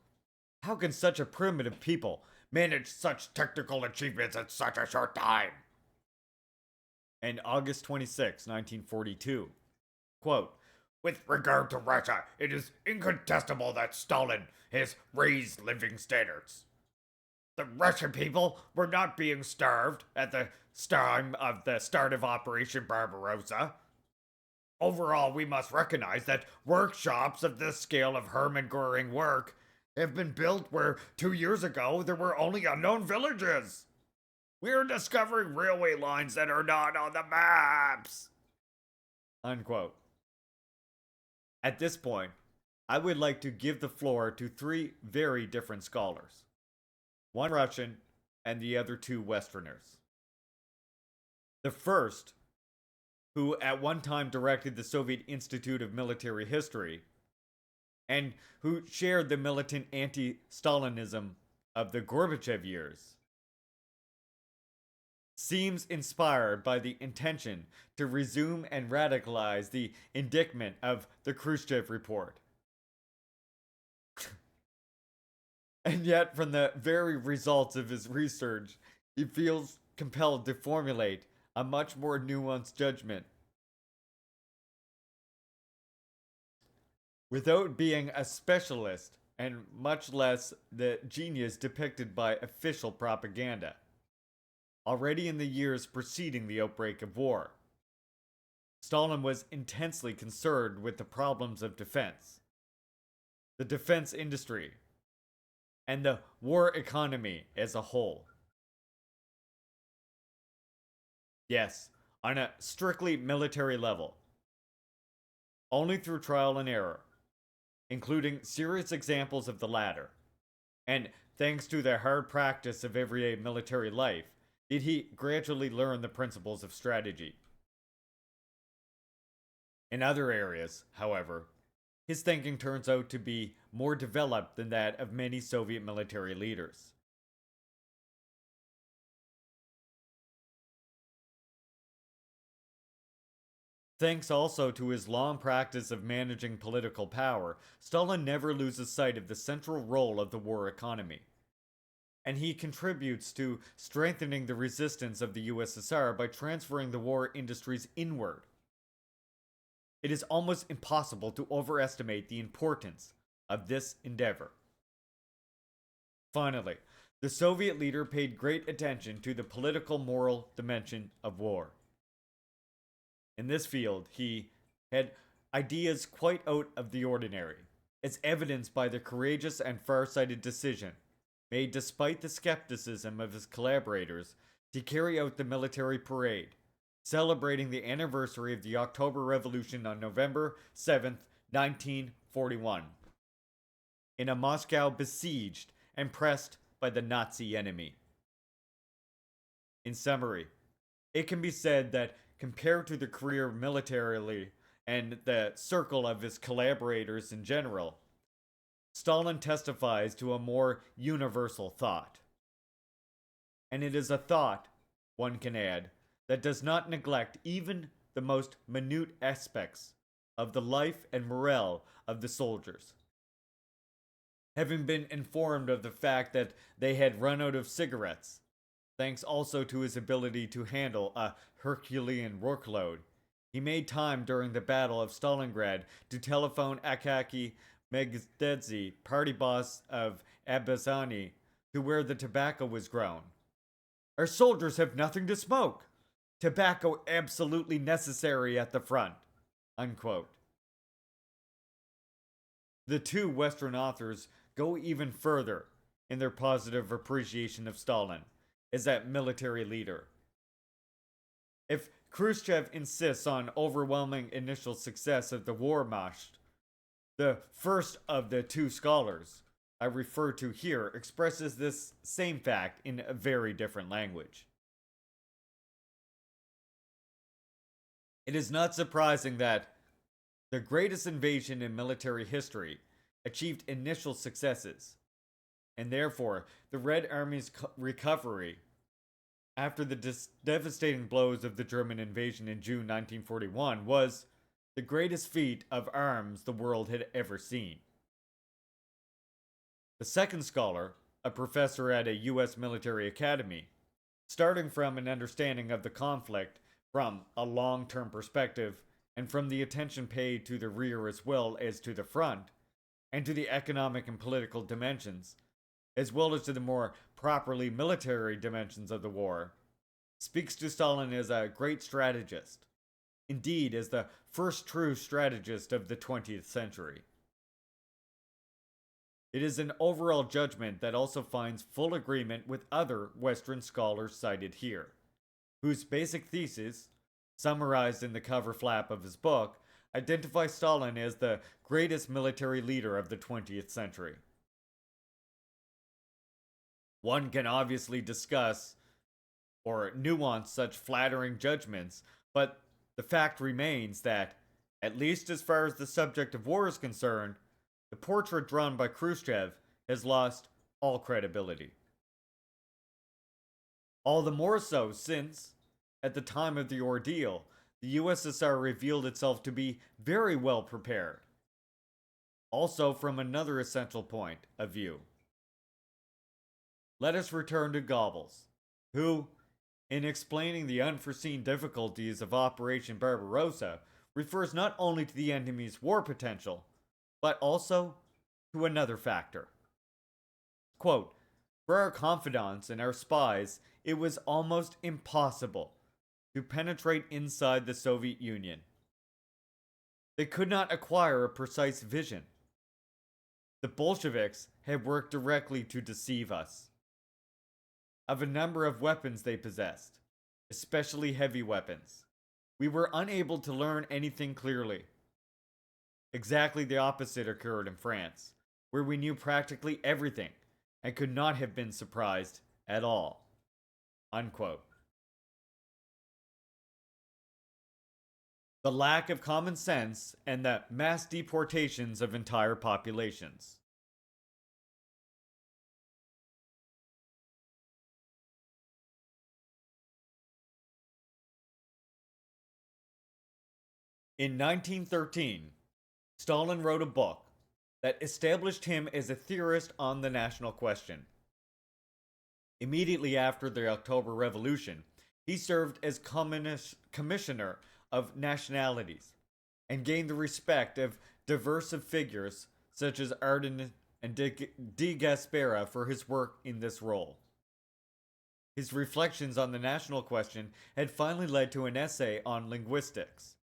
"How can such a primitive people manage such technical achievements in such a short time?" And August 26, 1942, quote, "With regard to Russia, it is incontestable that Stalin has raised living standards. The Russian people were not being starved at the time of the start of Operation Barbarossa. Overall, we must recognize that workshops of this scale of Hermann Göring work have been built where 2 years ago there were only unknown villages. We are discovering railway lines that are not on the maps." Unquote. At this point, I would like to give the floor to three very different scholars, one Russian and the other two Westerners. The first, who at one time directed the Soviet Institute of Military History, and who shared the militant anti-Stalinism of the Gorbachev years, seems inspired by the intention to resume and radicalize the indictment of the Khrushchev report. And yet, from the very results of his research, he feels compelled to formulate a much more nuanced judgment. Without being a specialist, and much less the genius depicted by official propaganda, already in the years preceding the outbreak of war. Stalin was intensely concerned with the problems of defense, the defense industry, and the war economy as a whole. Yes, on a strictly military level. Only through trial and error, including serious examples of the latter, and thanks to the hard practice of everyday military life, did he gradually learn the principles of strategy. In other areas, however, his thinking turns out to be more developed than that of many Soviet military leaders. Thanks also to his long practice of managing political power, Stalin never loses sight of the central role of the war economy. And he contributes to strengthening the resistance of the USSR by transferring the war industries inward. It is almost impossible to overestimate the importance of this endeavor. Finally, the Soviet leader paid great attention to the political moral dimension of war. In this field, he had ideas quite out of the ordinary, as evidenced by the courageous and far-sighted decision, made despite the skepticism of his collaborators, to carry out the military parade, celebrating the anniversary of the October Revolution on November 7th, 1941, in a Moscow besieged and pressed by the Nazi enemy. In summary, it can be said that compared to the career militarily and the circle of his collaborators in general, Stalin testifies to a more universal thought. And it is a thought, one can add, that does not neglect even the most minute aspects of the life and morale of the soldiers. Having been informed of the fact that they had run out of cigarettes, thanks also to his ability to handle a Herculean workload, he made time during the Battle of Stalingrad to telephone Akaki Megzdedzi, party boss of Abazani, to where the tobacco was grown. "Our soldiers have nothing to smoke. Tobacco absolutely necessary at the front." Unquote. The two Western authors go even further in their positive appreciation of Stalin as a military leader. If Khrushchev insists on overwhelming initial success of the Wehrmacht, the first of the two scholars I refer to here expresses this same fact in a very different language. It is not surprising that the greatest invasion in military history achieved initial successes, and therefore the Red Army's recovery after the devastating blows of the German invasion in June 1941 was the greatest feat of arms the world had ever seen. The second scholar, a professor at a U.S. military academy, starting from an understanding of the conflict from a long-term perspective and from the attention paid to the rear as well as to the front, and to the economic and political dimensions, as well as to the more properly military dimensions of the war, speaks to Stalin as a great strategist, indeed as the first true strategist of the 20th century. It is an overall judgment that also finds full agreement with other Western scholars cited here, whose basic thesis, summarized in the cover flap of his book, identify Stalin as the greatest military leader of the 20th century. One can obviously discuss or nuance such flattering judgments, but the fact remains that, at least as far as the subject of war is concerned, the portrait drawn by Khrushchev has lost all credibility. All the more so since, at the time of the ordeal, the USSR revealed itself to be very well prepared. Also, from another essential point of view. Let us return to Goebbels, who, in explaining the unforeseen difficulties of Operation Barbarossa, refers not only to the enemy's war potential, but also to another factor. Quote, "For our confidants and our spies, it was almost impossible to penetrate inside the Soviet Union. They could not acquire a precise vision. The Bolsheviks had worked directly to deceive us. Of a number of weapons they possessed, especially heavy weapons, we were unable to learn anything clearly. Exactly the opposite occurred in France, where we knew practically everything and could not have been surprised at all. Unquote. The lack of common sense and the mass deportations of entire populations. In 1913, Stalin wrote a book that established him as a theorist on the national question. Immediately after the October Revolution, he served as Commissioner of Nationalities and gained the respect of diverse figures such as Arden and de Gasperi for his work in this role. His reflections on the national question had finally led to an essay on linguistics,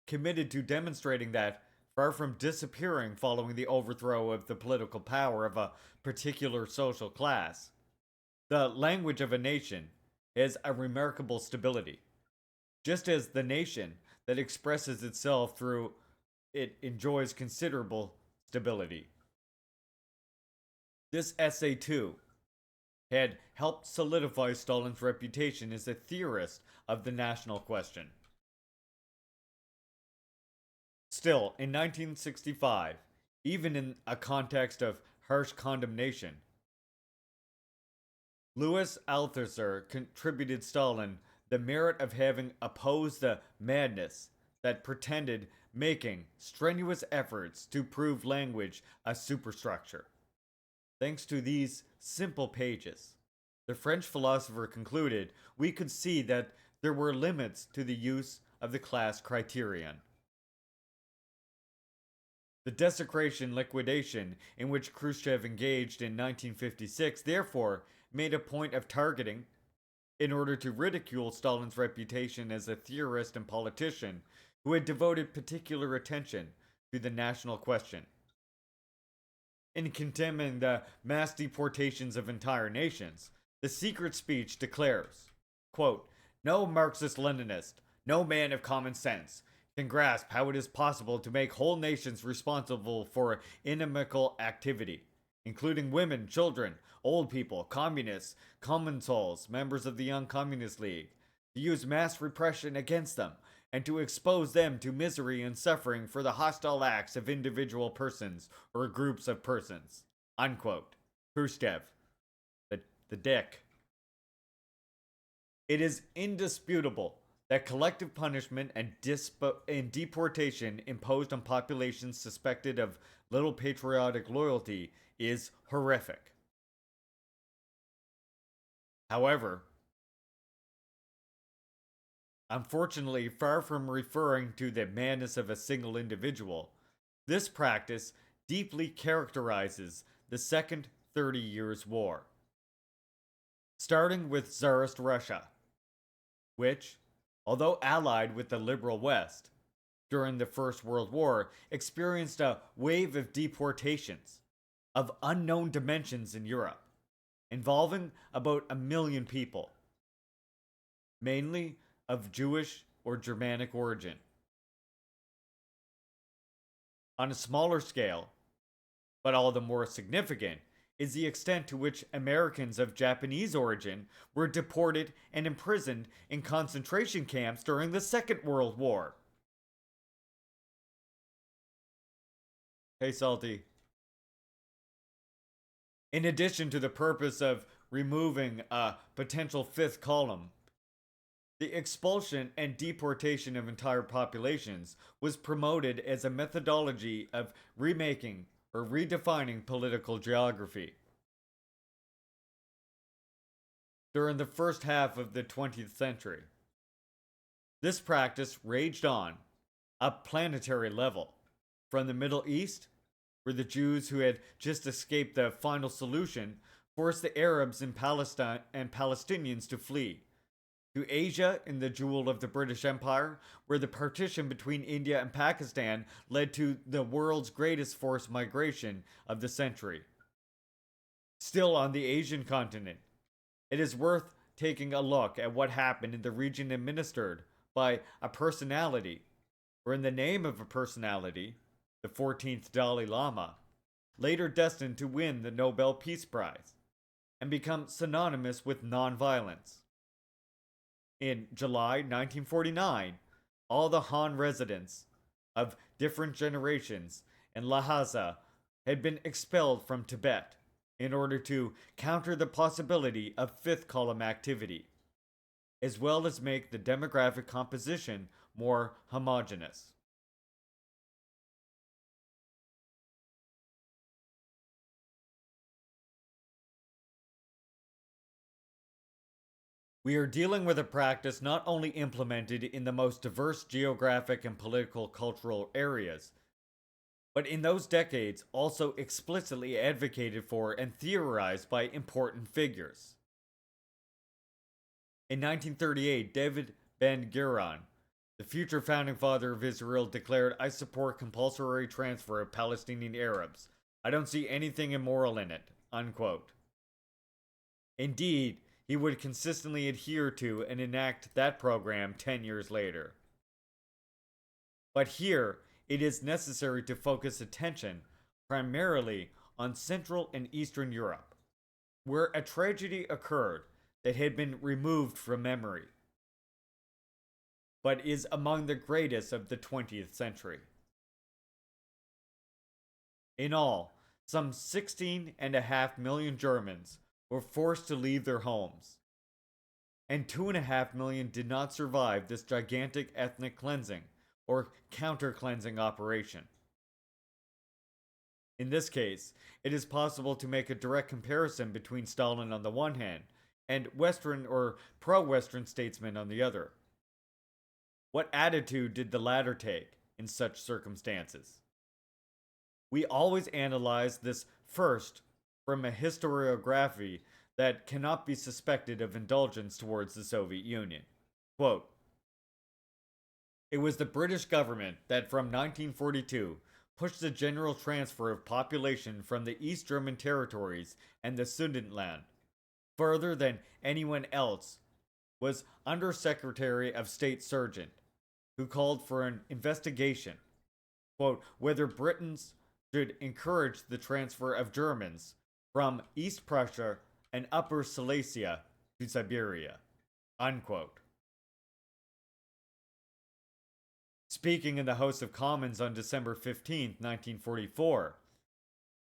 committed to demonstrating that, far from disappearing following the overthrow of the political power of a particular social class, the language of a nation has a remarkable stability, just as the nation that expresses itself through it enjoys considerable stability. This essay, too, had helped solidify Stalin's reputation as a theorist of the national question. Still, in 1965, even in a context of harsh condemnation, Louis Althusser contributed Stalin the merit of having opposed the madness that pretended making strenuous efforts to prove language a superstructure. Thanks to these simple pages, the French philosopher concluded we could see that there were limits to the use of the class criterion. The desecration liquidation in which Khrushchev engaged in 1956 therefore made a point of targeting, in order to ridicule Stalin's reputation as a theorist and politician who had devoted particular attention to the national question. In condemning the mass deportations of entire nations, the secret speech declares, quote, "No Marxist-Leninist, no man of common sense, can grasp how it is possible to make whole nations responsible for inimical activity, including women, children, old people, communists, Commensals, members of the Young Communist League, to use mass repression against them, and to expose them to misery and suffering for the hostile acts of individual persons or groups of persons." Unquote. Khrushchev, the dick. It is indisputable that collective punishment and deportation imposed on populations suspected of little patriotic loyalty is horrific. However, unfortunately, far from referring to the madness of a single individual, this practice deeply characterizes the Second 30 Years' War. Starting with Tsarist Russia, which, although allied with the liberal West during the First World War, experienced a wave of deportations of unknown dimensions in Europe, involving about 1 million people, mainly of Jewish or Germanic origin. On a smaller scale, but all the more significant, is the extent to which Americans of Japanese origin were deported and imprisoned in concentration camps during the Second World War. Hey, Salty. In addition to the purpose of removing a potential fifth column, the expulsion and deportation of entire populations was promoted as a methodology of remaking or redefining political geography. During the first half of the 20th century, this practice raged on a planetary level, from the Middle East, where the Jews who had just escaped the final solution forced the Arabs in Palestine and Palestinians to flee, to Asia in the Jewel of the British Empire, where the partition between India and Pakistan led to the world's greatest forced migration of the century. Still on the Asian continent, it is worth taking a look at what happened in the region administered by a personality, or in the name of a personality, the 14th Dalai Lama, later destined to win the Nobel Peace Prize and become synonymous with nonviolence. In July 1949, all the Han residents of different generations in Lhasa had been expelled from Tibet in order to counter the possibility of fifth column activity, as well as make the demographic composition more homogeneous. We are dealing with a practice not only implemented in the most diverse geographic and political cultural areas, but in those decades also explicitly advocated for and theorized by important figures. In 1938, David Ben-Gurion, the future founding father of Israel, declared, "I support compulsory transfer of Palestinian Arabs. I don't see anything immoral in it," unquote. Indeed, he would consistently adhere to and enact that program 10 years later. But here, it is necessary to focus attention primarily on Central and Eastern Europe, where a tragedy occurred that had been removed from memory, but is among the greatest of the 20th century. In all, some 16.5 million Germans were forced to leave their homes, and 2.5 million did not survive this gigantic ethnic cleansing or counter-cleansing operation. In this case, it is possible to make a direct comparison between Stalin on the one hand and Western or pro-Western statesmen on the other. What attitude did the latter take in such circumstances? We always analyze this first from a historiography that cannot be suspected of indulgence towards the Soviet Union. Quote, "It was the British government that from 1942 pushed the general transfer of population from the East German territories and the Sudetenland further than anyone else was Undersecretary of State Sargent, who called for an investigation, quote, whether Britons should encourage the transfer of Germans from East Prussia and Upper Silesia to Siberia," unquote. Speaking in the House of Commons on December 15, 1944,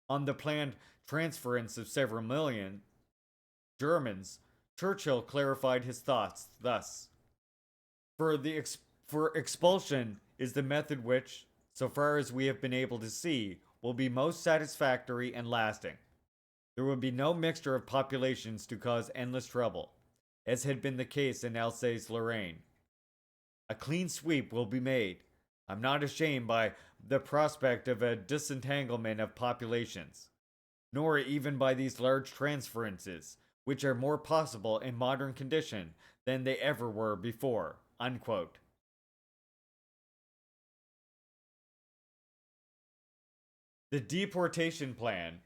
on the planned transference of several million Germans, Churchill clarified his thoughts thus: For expulsion is the method which, so far as we have been able to see, will be most satisfactory and lasting. There will be no mixture of populations to cause endless trouble, as had been the case in Alsace-Lorraine. A clean sweep will be made. I'm not ashamed by the prospect of a disentanglement of populations, nor even by these large transferences, which are more possible in modern condition than they ever were before," unquote. The deportation plan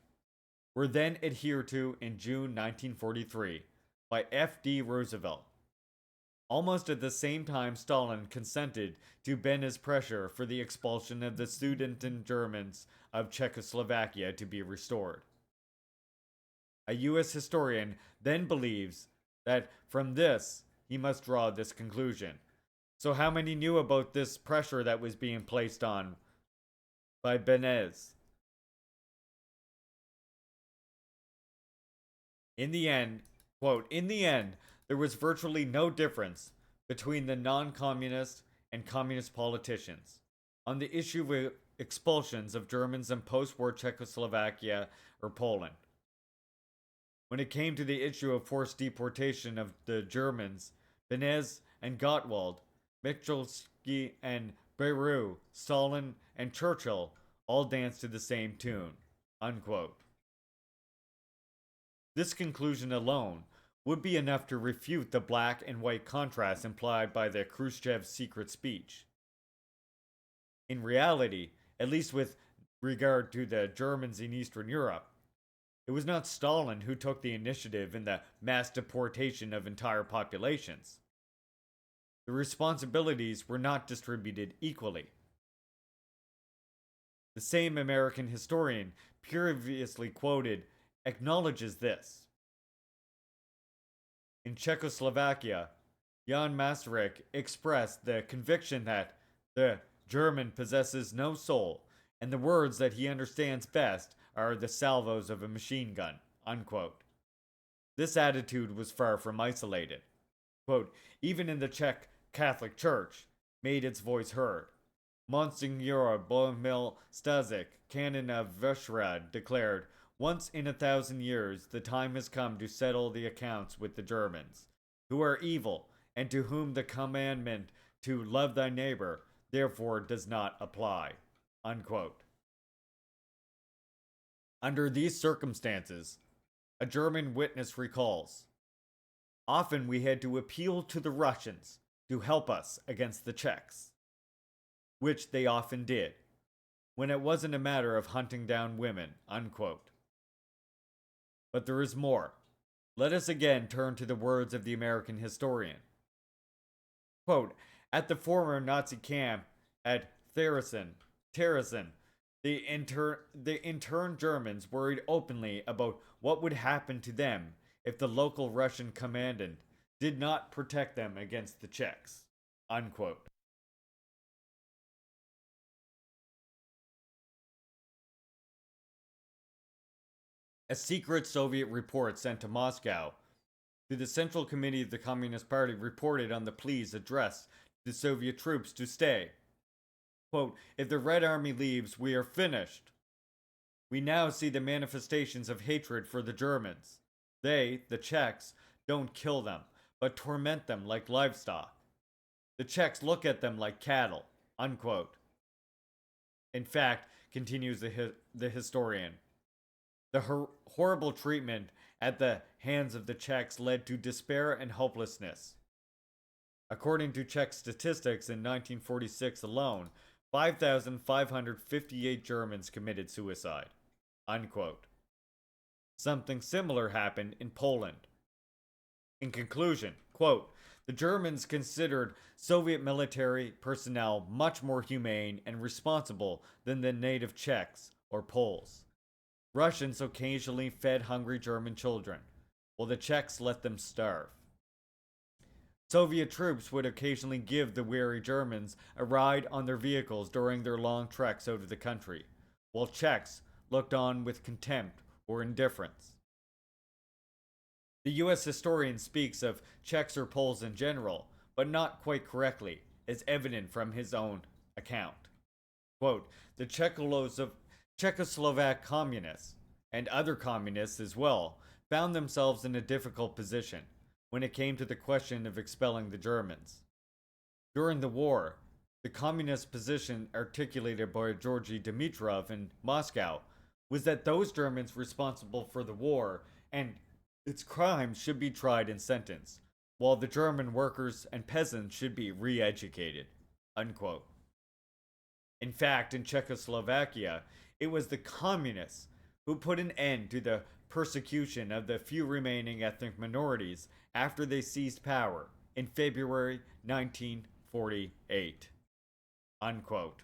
were then adhered to in June 1943 by F.D. Roosevelt. Almost at the same time, Stalin consented to bend his pressure for the expulsion of the Sudeten Germans of Czechoslovakia to be restored. A U.S. historian then believes that from this he must draw this conclusion. So how many knew about this pressure that was being placed on by Benez? In the end, quote, "In the end, there was virtually no difference between the non-communist and communist politicians on the issue of expulsions of Germans in post-war Czechoslovakia or Poland. When it came to the issue of forced deportation of the Germans, Benez and Gottwald, Michalski and Beru, Stalin and Churchill all danced to the same tune," unquote. This conclusion alone would be enough to refute the black and white contrast implied by the Khrushchev secret speech. In reality, at least with regard to the Germans in Eastern Europe, it was not Stalin who took the initiative in the mass deportation of entire populations. The responsibilities were not distributed equally. The same American historian previously quoted acknowledges this. In Czechoslovakia, Jan Masaryk expressed the conviction that the German possesses no soul, and the words that he understands best are the salvos of a machine gun. Unquote. This attitude was far from isolated. Quote, even in the Czech Catholic Church, made its voice heard. Monsignor Bohumil Stazik, canon of Vyšehrad, declared, once in 1,000 years the time has come to settle the accounts with the Germans, who are evil, and to whom the commandment to love thy neighbor therefore does not apply. Unquote. Under these circumstances, a German witness recalls, often we had to appeal to the Russians to help us against the Czechs, which they often did, when it wasn't a matter of hunting down women. Unquote. But there is more. Let us again turn to the words of the American historian. Quote, at the former Nazi camp at Terezin, the interned Germans worried openly about what would happen to them if the local Russian commandant did not protect them against the Czechs. Unquote. A secret Soviet report sent to Moscow to the Central Committee of the Communist Party reported on the pleas addressed to the Soviet troops to stay. Quote, if the Red Army leaves, we are finished. We now see the manifestations of hatred for the Germans. They, the Czechs, don't kill them, but torment them like livestock. The Czechs look at them like cattle. Unquote. In fact, continues the historian, the horrible treatment at the hands of the Czechs led to despair and hopelessness. According to Czech statistics, in 1946 alone, 5,558 Germans committed suicide. Unquote. Something similar happened in Poland. In conclusion, quote, the Germans considered Soviet military personnel much more humane and responsible than the native Czechs or Poles. Russians occasionally fed hungry German children, while the Czechs let them starve. Soviet troops would occasionally give the weary Germans a ride on their vehicles during their long treks out of the country, while Czechs looked on with contempt or indifference. The US historian speaks of Czechs or Poles in general, but not quite correctly, as evident from his own account. Quote, the Czechoslovak communists, and other communists as well, found themselves in a difficult position when it came to the question of expelling the Germans. During the war, the communist position articulated by Georgy Dimitrov in Moscow was that those Germans responsible for the war and its crimes should be tried and sentenced, while the German workers and peasants should be re-educated. Unquote. In fact, in Czechoslovakia, it was the communists who put an end to the persecution of the few remaining ethnic minorities after they seized power in February 1948. Unquote.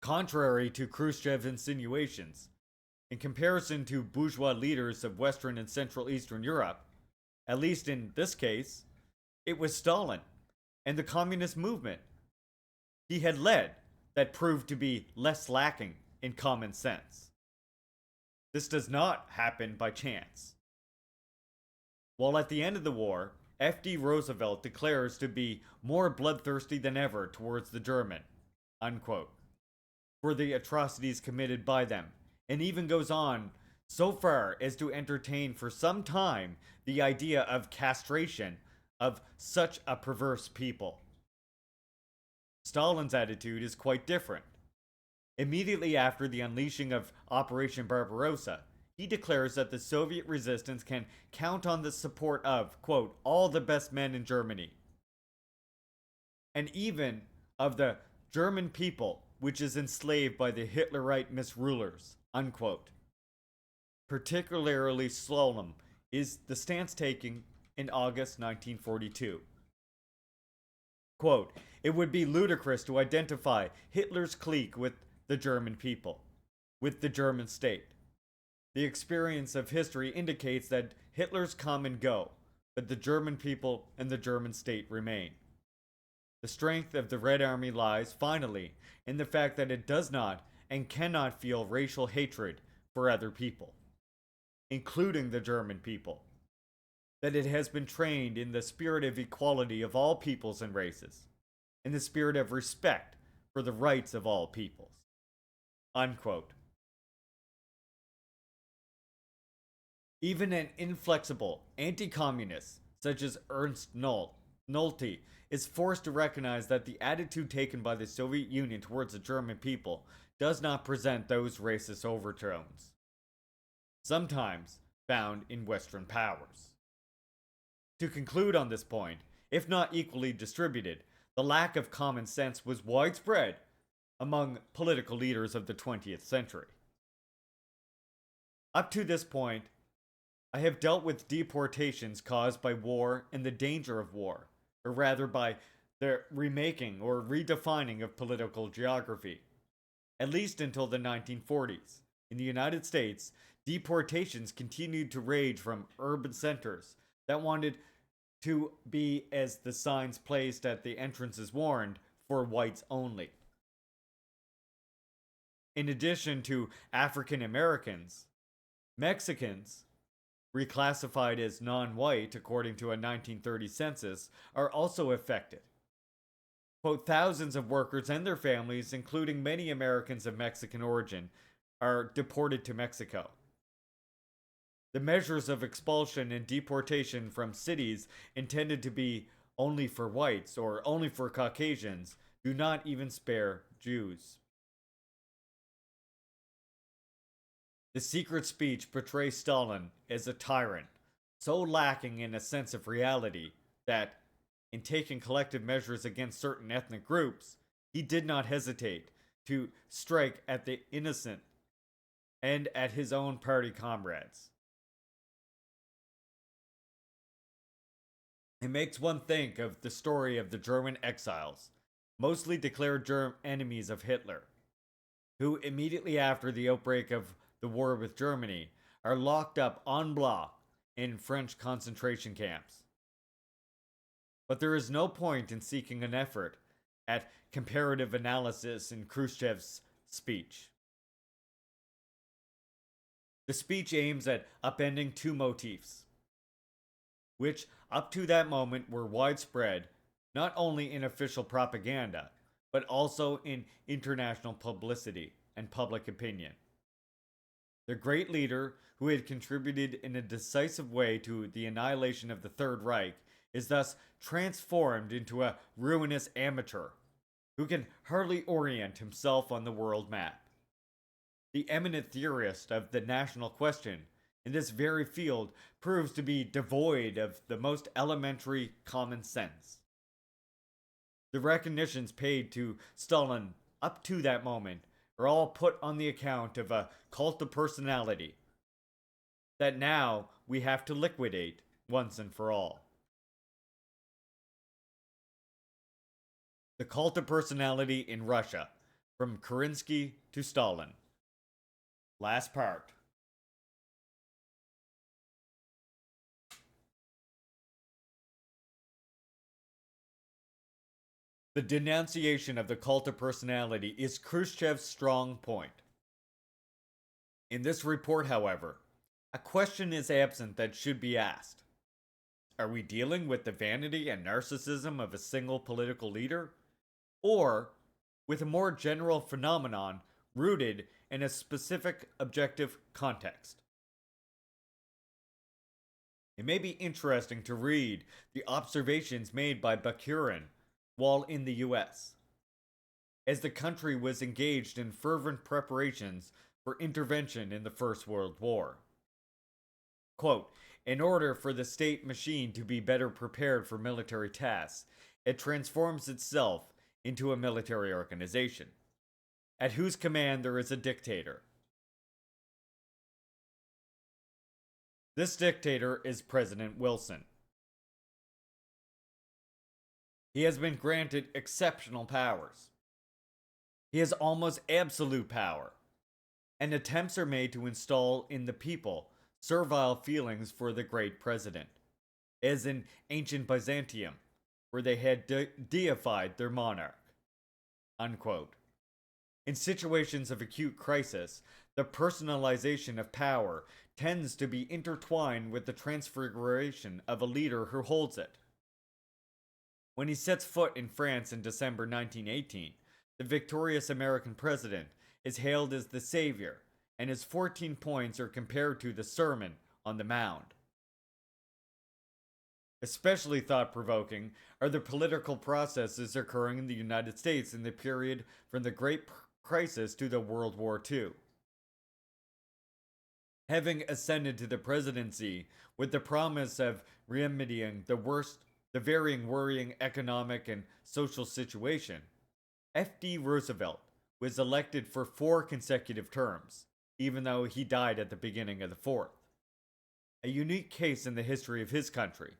Contrary to Khrushchev's insinuations, in comparison to bourgeois leaders of Western and Central Eastern Europe, at least in this case, it was Stalin and the communist movement he had led that proved to be less lacking in common sense. This does not happen by chance. While at the end of the war, F.D. Roosevelt declares to be more bloodthirsty than ever towards the German, unquote, for the atrocities committed by them, and even goes on so far as to entertain for some time the idea of castration of such a perverse people. Stalin's attitude is quite different. Immediately after the unleashing of Operation Barbarossa, he declares that the Soviet resistance can count on the support of, quote, all the best men in Germany, and even of the German people, which is enslaved by the Hitlerite misrulers, unquote. Particularly solemn is the stance taken in August 1942. Quote, it would be ludicrous to identify Hitler's clique with the German people, with the German state. The experience of history indicates that Hitler's come and go, but the German people and the German state remain. The strength of the Red Army lies, finally, in the fact that it does not and cannot feel racial hatred for other people, including the German people. That it has been trained in the spirit of equality of all peoples and races, in the spirit of respect for the rights of all peoples. Unquote. Even an inflexible anti-communist, such as Ernst Nolte, is forced to recognize that the attitude taken by the Soviet Union towards the German people does not present those racist overtones, sometimes found in Western powers. To conclude on this point, if not equally distributed, the lack of common sense was widespread among political leaders of the 20th century. Up to this point, I have dealt with deportations caused by war and the danger of war, or rather by the remaking or redefining of political geography. At least until the 1940s. In the United States, deportations continued to rage from urban centers that wanted to be, as the signs placed at the entrances warned, for whites only. In addition to African Americans, Mexicans, reclassified as non-white according to a 1930 census, are also affected. Quote, thousands of workers and their families, including many Americans of Mexican origin, are deported to Mexico. The measures of expulsion and deportation from cities intended to be only for whites or only for Caucasians do not even spare Jews. The secret speech portrays Stalin as a tyrant, so lacking in a sense of reality that, in taking collective measures against certain ethnic groups, he did not hesitate to strike at the innocent and at his own party comrades. It makes one think of the story of the German exiles, mostly declared enemies of Hitler, who immediately after the outbreak of the war with Germany are locked up en bloc in French concentration camps. But there is no point in seeking an effort at comparative analysis in Khrushchev's speech. The speech aims at upending two motifs, which up to that moment were widespread not only in official propaganda, but also in international publicity and public opinion. The great leader, who had contributed in a decisive way to the annihilation of the Third Reich, is thus transformed into a ruinous amateur who can hardly orient himself on the world map. The eminent theorist of the national question in this very field proves to be devoid of the most elementary common sense. The recognitions paid to Stalin up to that moment are all put on the account of a cult of personality that now we have to liquidate once and for all. The cult of personality in Russia, from Kerensky to Stalin. Last part. The denunciation of the cult of personality is Khrushchev's strong point. In this report, however, a question is absent that should be asked. Are we dealing with the vanity and narcissism of a single political leader? Or with a more general phenomenon rooted in a specific objective context? It may be interesting to read the observations made by Bakurin while in the US, as the country was engaged in fervent preparations for intervention in the First World War. Quote, in order for the state machine to be better prepared for military tasks, it transforms itself into a military organization, at whose command there is a dictator. This dictator is President Wilson. He has been granted exceptional powers. He has almost absolute power, and attempts are made to install in the people servile feelings for the great president, as in ancient Byzantium, where they had deified their monarch. Unquote. In situations of acute crisis, the personalization of power tends to be intertwined with the transfiguration of a leader who holds it. When he sets foot in France in December 1918, the victorious American president is hailed as the savior, and his 14 points are compared to the Sermon on the Mount. Especially thought-provoking are the political processes occurring in the United States in the period from the Great Crisis to the World War II. Having ascended to the presidency with the promise of remedying the varying worrying economic and social situation, F.D. Roosevelt was elected for 4 consecutive terms, even though he died at the beginning of the 4th. A unique case in the history of his country.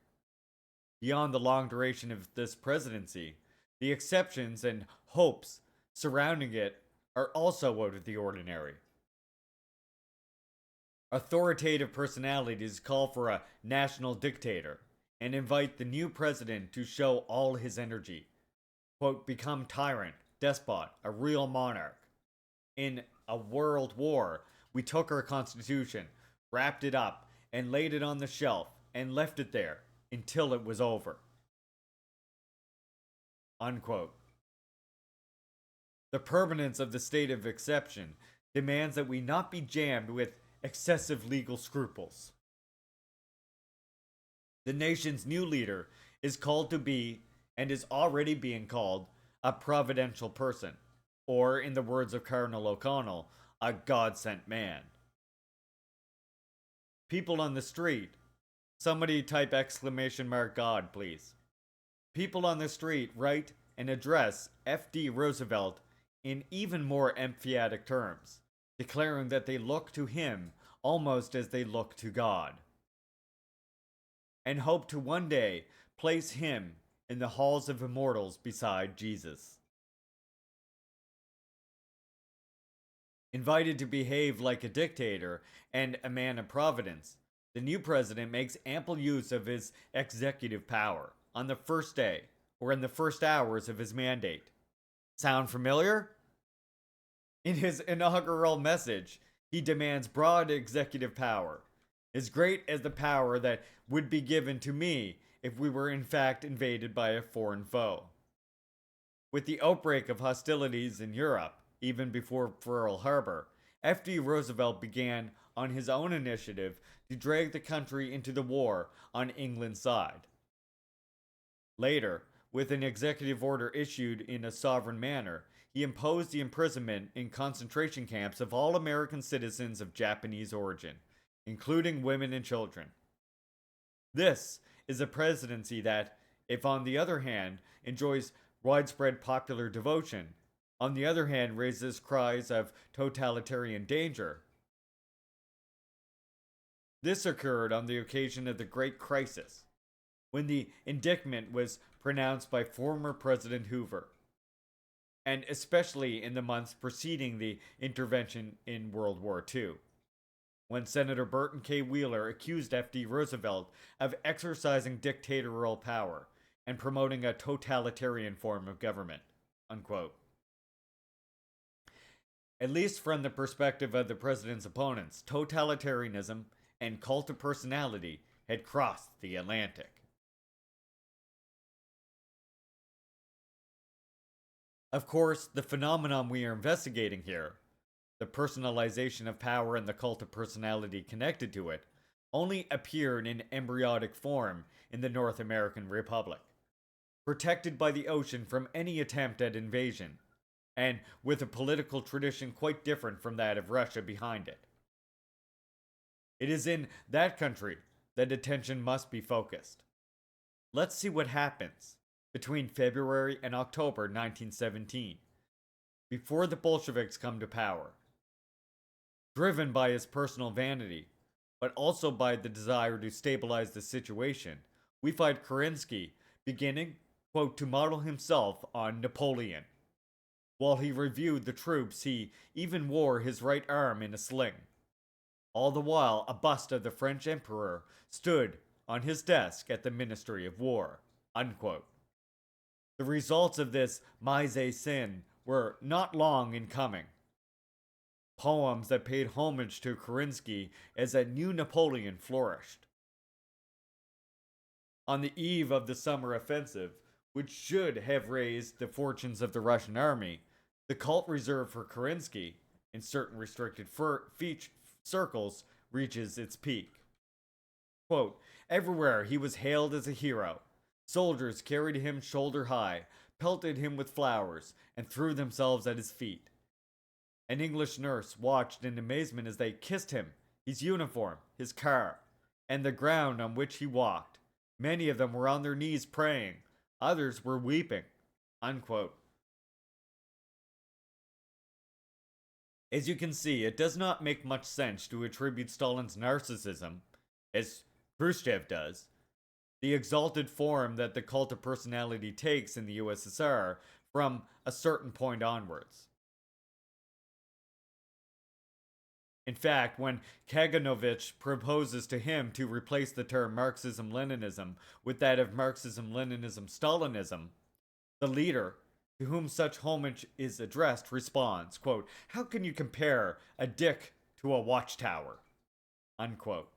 Beyond the long duration of this presidency, the exceptions and hopes surrounding it are also out of the ordinary. Authoritative personalities call for a national dictator and invite the new president to show all his energy. Quote, become tyrant, despot, a real monarch. In a world war, we took our constitution, wrapped it up, and laid it on the shelf, and left it there until it was over. Unquote. The permanence of the state of exception demands that we not be jammed with excessive legal scruples. The nation's new leader is called to be, and is already being called, a providential person, or, in the words of Cardinal O'Connell, a God-sent man. People on the street, somebody type exclamation mark God, please. People on the street write and address F.D. Roosevelt in even more emphatic terms, declaring that they look to him almost as they look to God, and hope to one day place him in the halls of immortals beside Jesus. Invited to behave like a dictator and a man of providence, the new president makes ample use of his executive power on the first day or in the first hours of his mandate. Sound familiar? In his inaugural message, he demands broad executive power, as great as the power that would be given to me if we were in fact invaded by a foreign foe. With the outbreak of hostilities in Europe, even before Pearl Harbor, F.D. Roosevelt began on his own initiative to drag the country into the war on England's side. Later, with an executive order issued in a sovereign manner, he imposed the imprisonment in concentration camps of all American citizens of Japanese origin, including women and children. This is a presidency that, if on the other hand enjoys widespread popular devotion, on the other hand raises cries of totalitarian danger. This occurred on the occasion of the Great Crisis, when the indictment was pronounced by former President Hoover, and especially in the months preceding the intervention in World War II, when Senator Burton K. Wheeler accused F.D. Roosevelt of exercising dictatorial power and promoting a totalitarian form of government. Unquote. At least from the perspective of the president's opponents, totalitarianism and cult of personality had crossed the Atlantic. Of course, the phenomenon we are investigating here, the personalization of power and the cult of personality connected to it, only appeared in embryonic form in the North American Republic. Protected by the ocean from any attempt at invasion, and with a political tradition quite different from that of Russia behind it. It is in that country that attention must be focused. Let's see what happens between February and October 1917, before the Bolsheviks come to power. Driven by his personal vanity, but also by the desire to stabilize the situation, we find Kerensky beginning, quote, to model himself on Napoleon. While he reviewed the troops, he even wore his right arm in a sling. All the while, a bust of the French emperor stood on his desk at the Ministry of War, unquote. The results of this mise en scène were not long in coming. Poems that paid homage to Kerensky as a new Napoleon flourished. On the eve of the summer offensive, which should have raised the fortunes of the Russian army, the cult reserved for Kerensky, in certain restricted circles, reaches its peak. Quote, everywhere he was hailed as a hero. Soldiers carried him shoulder high, pelted him with flowers, and threw themselves at his feet. An English nurse watched in amazement as they kissed him, his uniform, his car, and the ground on which he walked. Many of them were on their knees praying. Others were weeping. Unquote. As you can see, it does not make much sense to attribute Stalin's narcissism, as Khrushchev does, the exalted form that the cult of personality takes in the USSR from a certain point onwards. In fact, when Kaganovich proposes to him to replace the term Marxism-Leninism with that of Marxism-Leninism-Stalinism, the leader, to whom such homage is addressed, responds, quote, how can you compare a dick to a watchtower? Unquote.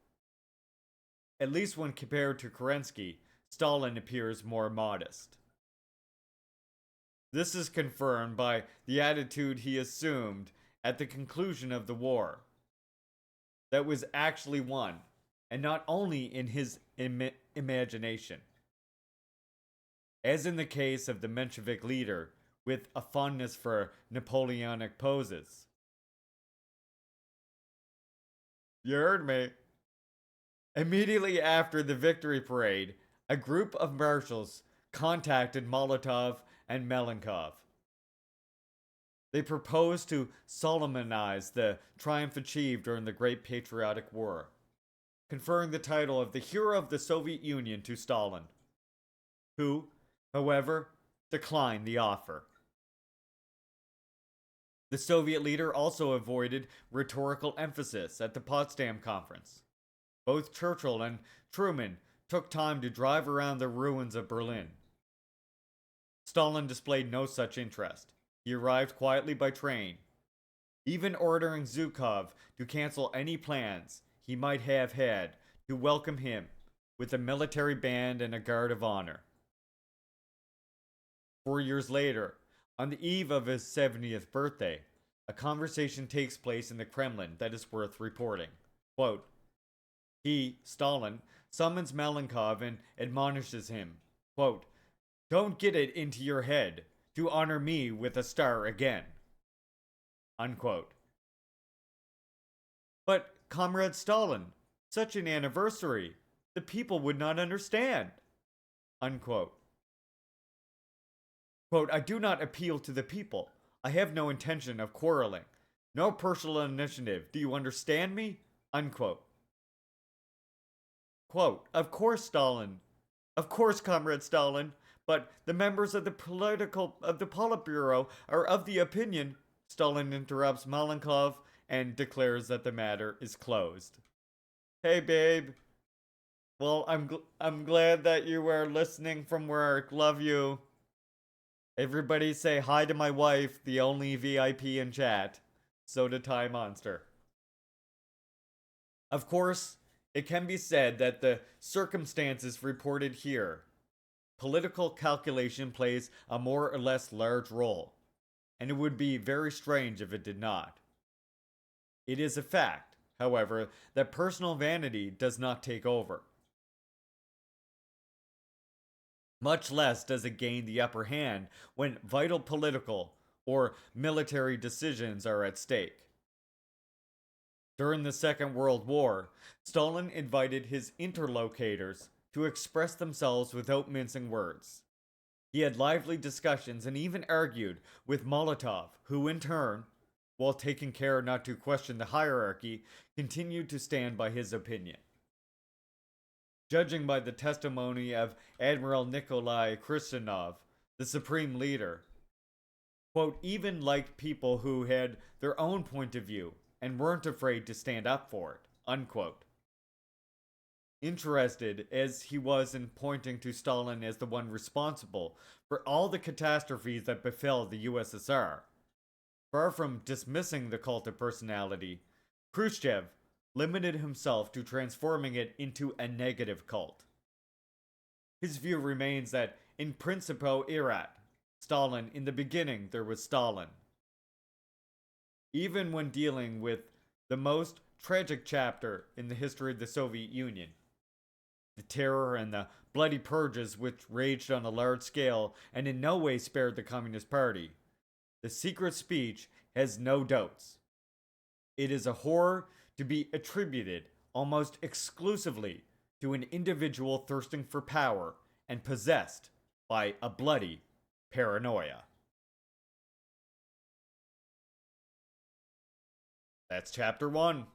At least when compared to Kerensky, Stalin appears more modest. This is confirmed by the attitude he assumed at the conclusion of the war. That was actually won, and not only in his imagination. As in the case of the Menshevik leader, with a fondness for Napoleonic poses. You heard me. Immediately after the victory parade, a group of marshals contacted Molotov and Malenkov. They proposed to solemnize the triumph achieved during the Great Patriotic War, conferring the title of the Hero of the Soviet Union to Stalin, who, however, declined the offer. The Soviet leader also avoided rhetorical emphasis at the Potsdam Conference. Both Churchill and Truman took time to drive around the ruins of Berlin. Stalin displayed no such interest. He arrived quietly by train, even ordering Zhukov to cancel any plans he might have had to welcome him with a military band and a guard of honor. 4 years later, on the eve of his 70th birthday, a conversation takes place in the Kremlin that is worth reporting. Quote, he, Stalin, summons Malenkov and admonishes him, quote, don't get it into your head to honor me with a star again. Unquote. But, Comrade Stalin, such an anniversary, the people would not understand. Unquote. Quote, I do not appeal to the people. I have no intention of quarreling. No personal initiative. Do you understand me? Unquote. Quote, of course, Stalin. Of course, Comrade Stalin. But the members of the Politburo are of the opinion, Stalin interrupts Malenkov and declares that the matter is closed. Hey, babe. Well, I'm glad that you were listening from work. Love you. Everybody say hi to my wife, the only VIP in chat. Soda Tie Monster. Of course, it can be said that the circumstances reported here, political calculation plays a more or less large role, and it would be very strange if it did not. It is a fact, however, that personal vanity does not take over. Much less does it gain the upper hand when vital political or military decisions are at stake. During the Second World War, Stalin invited his interlocutors to express themselves without mincing words. He had lively discussions and even argued with Molotov, who in turn, while taking care not to question the hierarchy, continued to stand by his opinion. Judging by the testimony of Admiral Nikolai Khrushchev, the supreme leader, quote, even liked people who had their own point of view and weren't afraid to stand up for it, unquote. Interested as he was in pointing to Stalin as the one responsible for all the catastrophes that befell the USSR, far from dismissing the cult of personality, Khrushchev limited himself to transforming it into a negative cult. His view remains that in principio erat, Stalin, in the beginning there was Stalin. Even when dealing with the most tragic chapter in the history of the Soviet Union, the terror and the bloody purges which raged on a large scale and in no way spared the Communist Party, the secret speech has no doubts. It is a horror to be attributed almost exclusively to an individual thirsting for power and possessed by a bloody paranoia. That's chapter 1.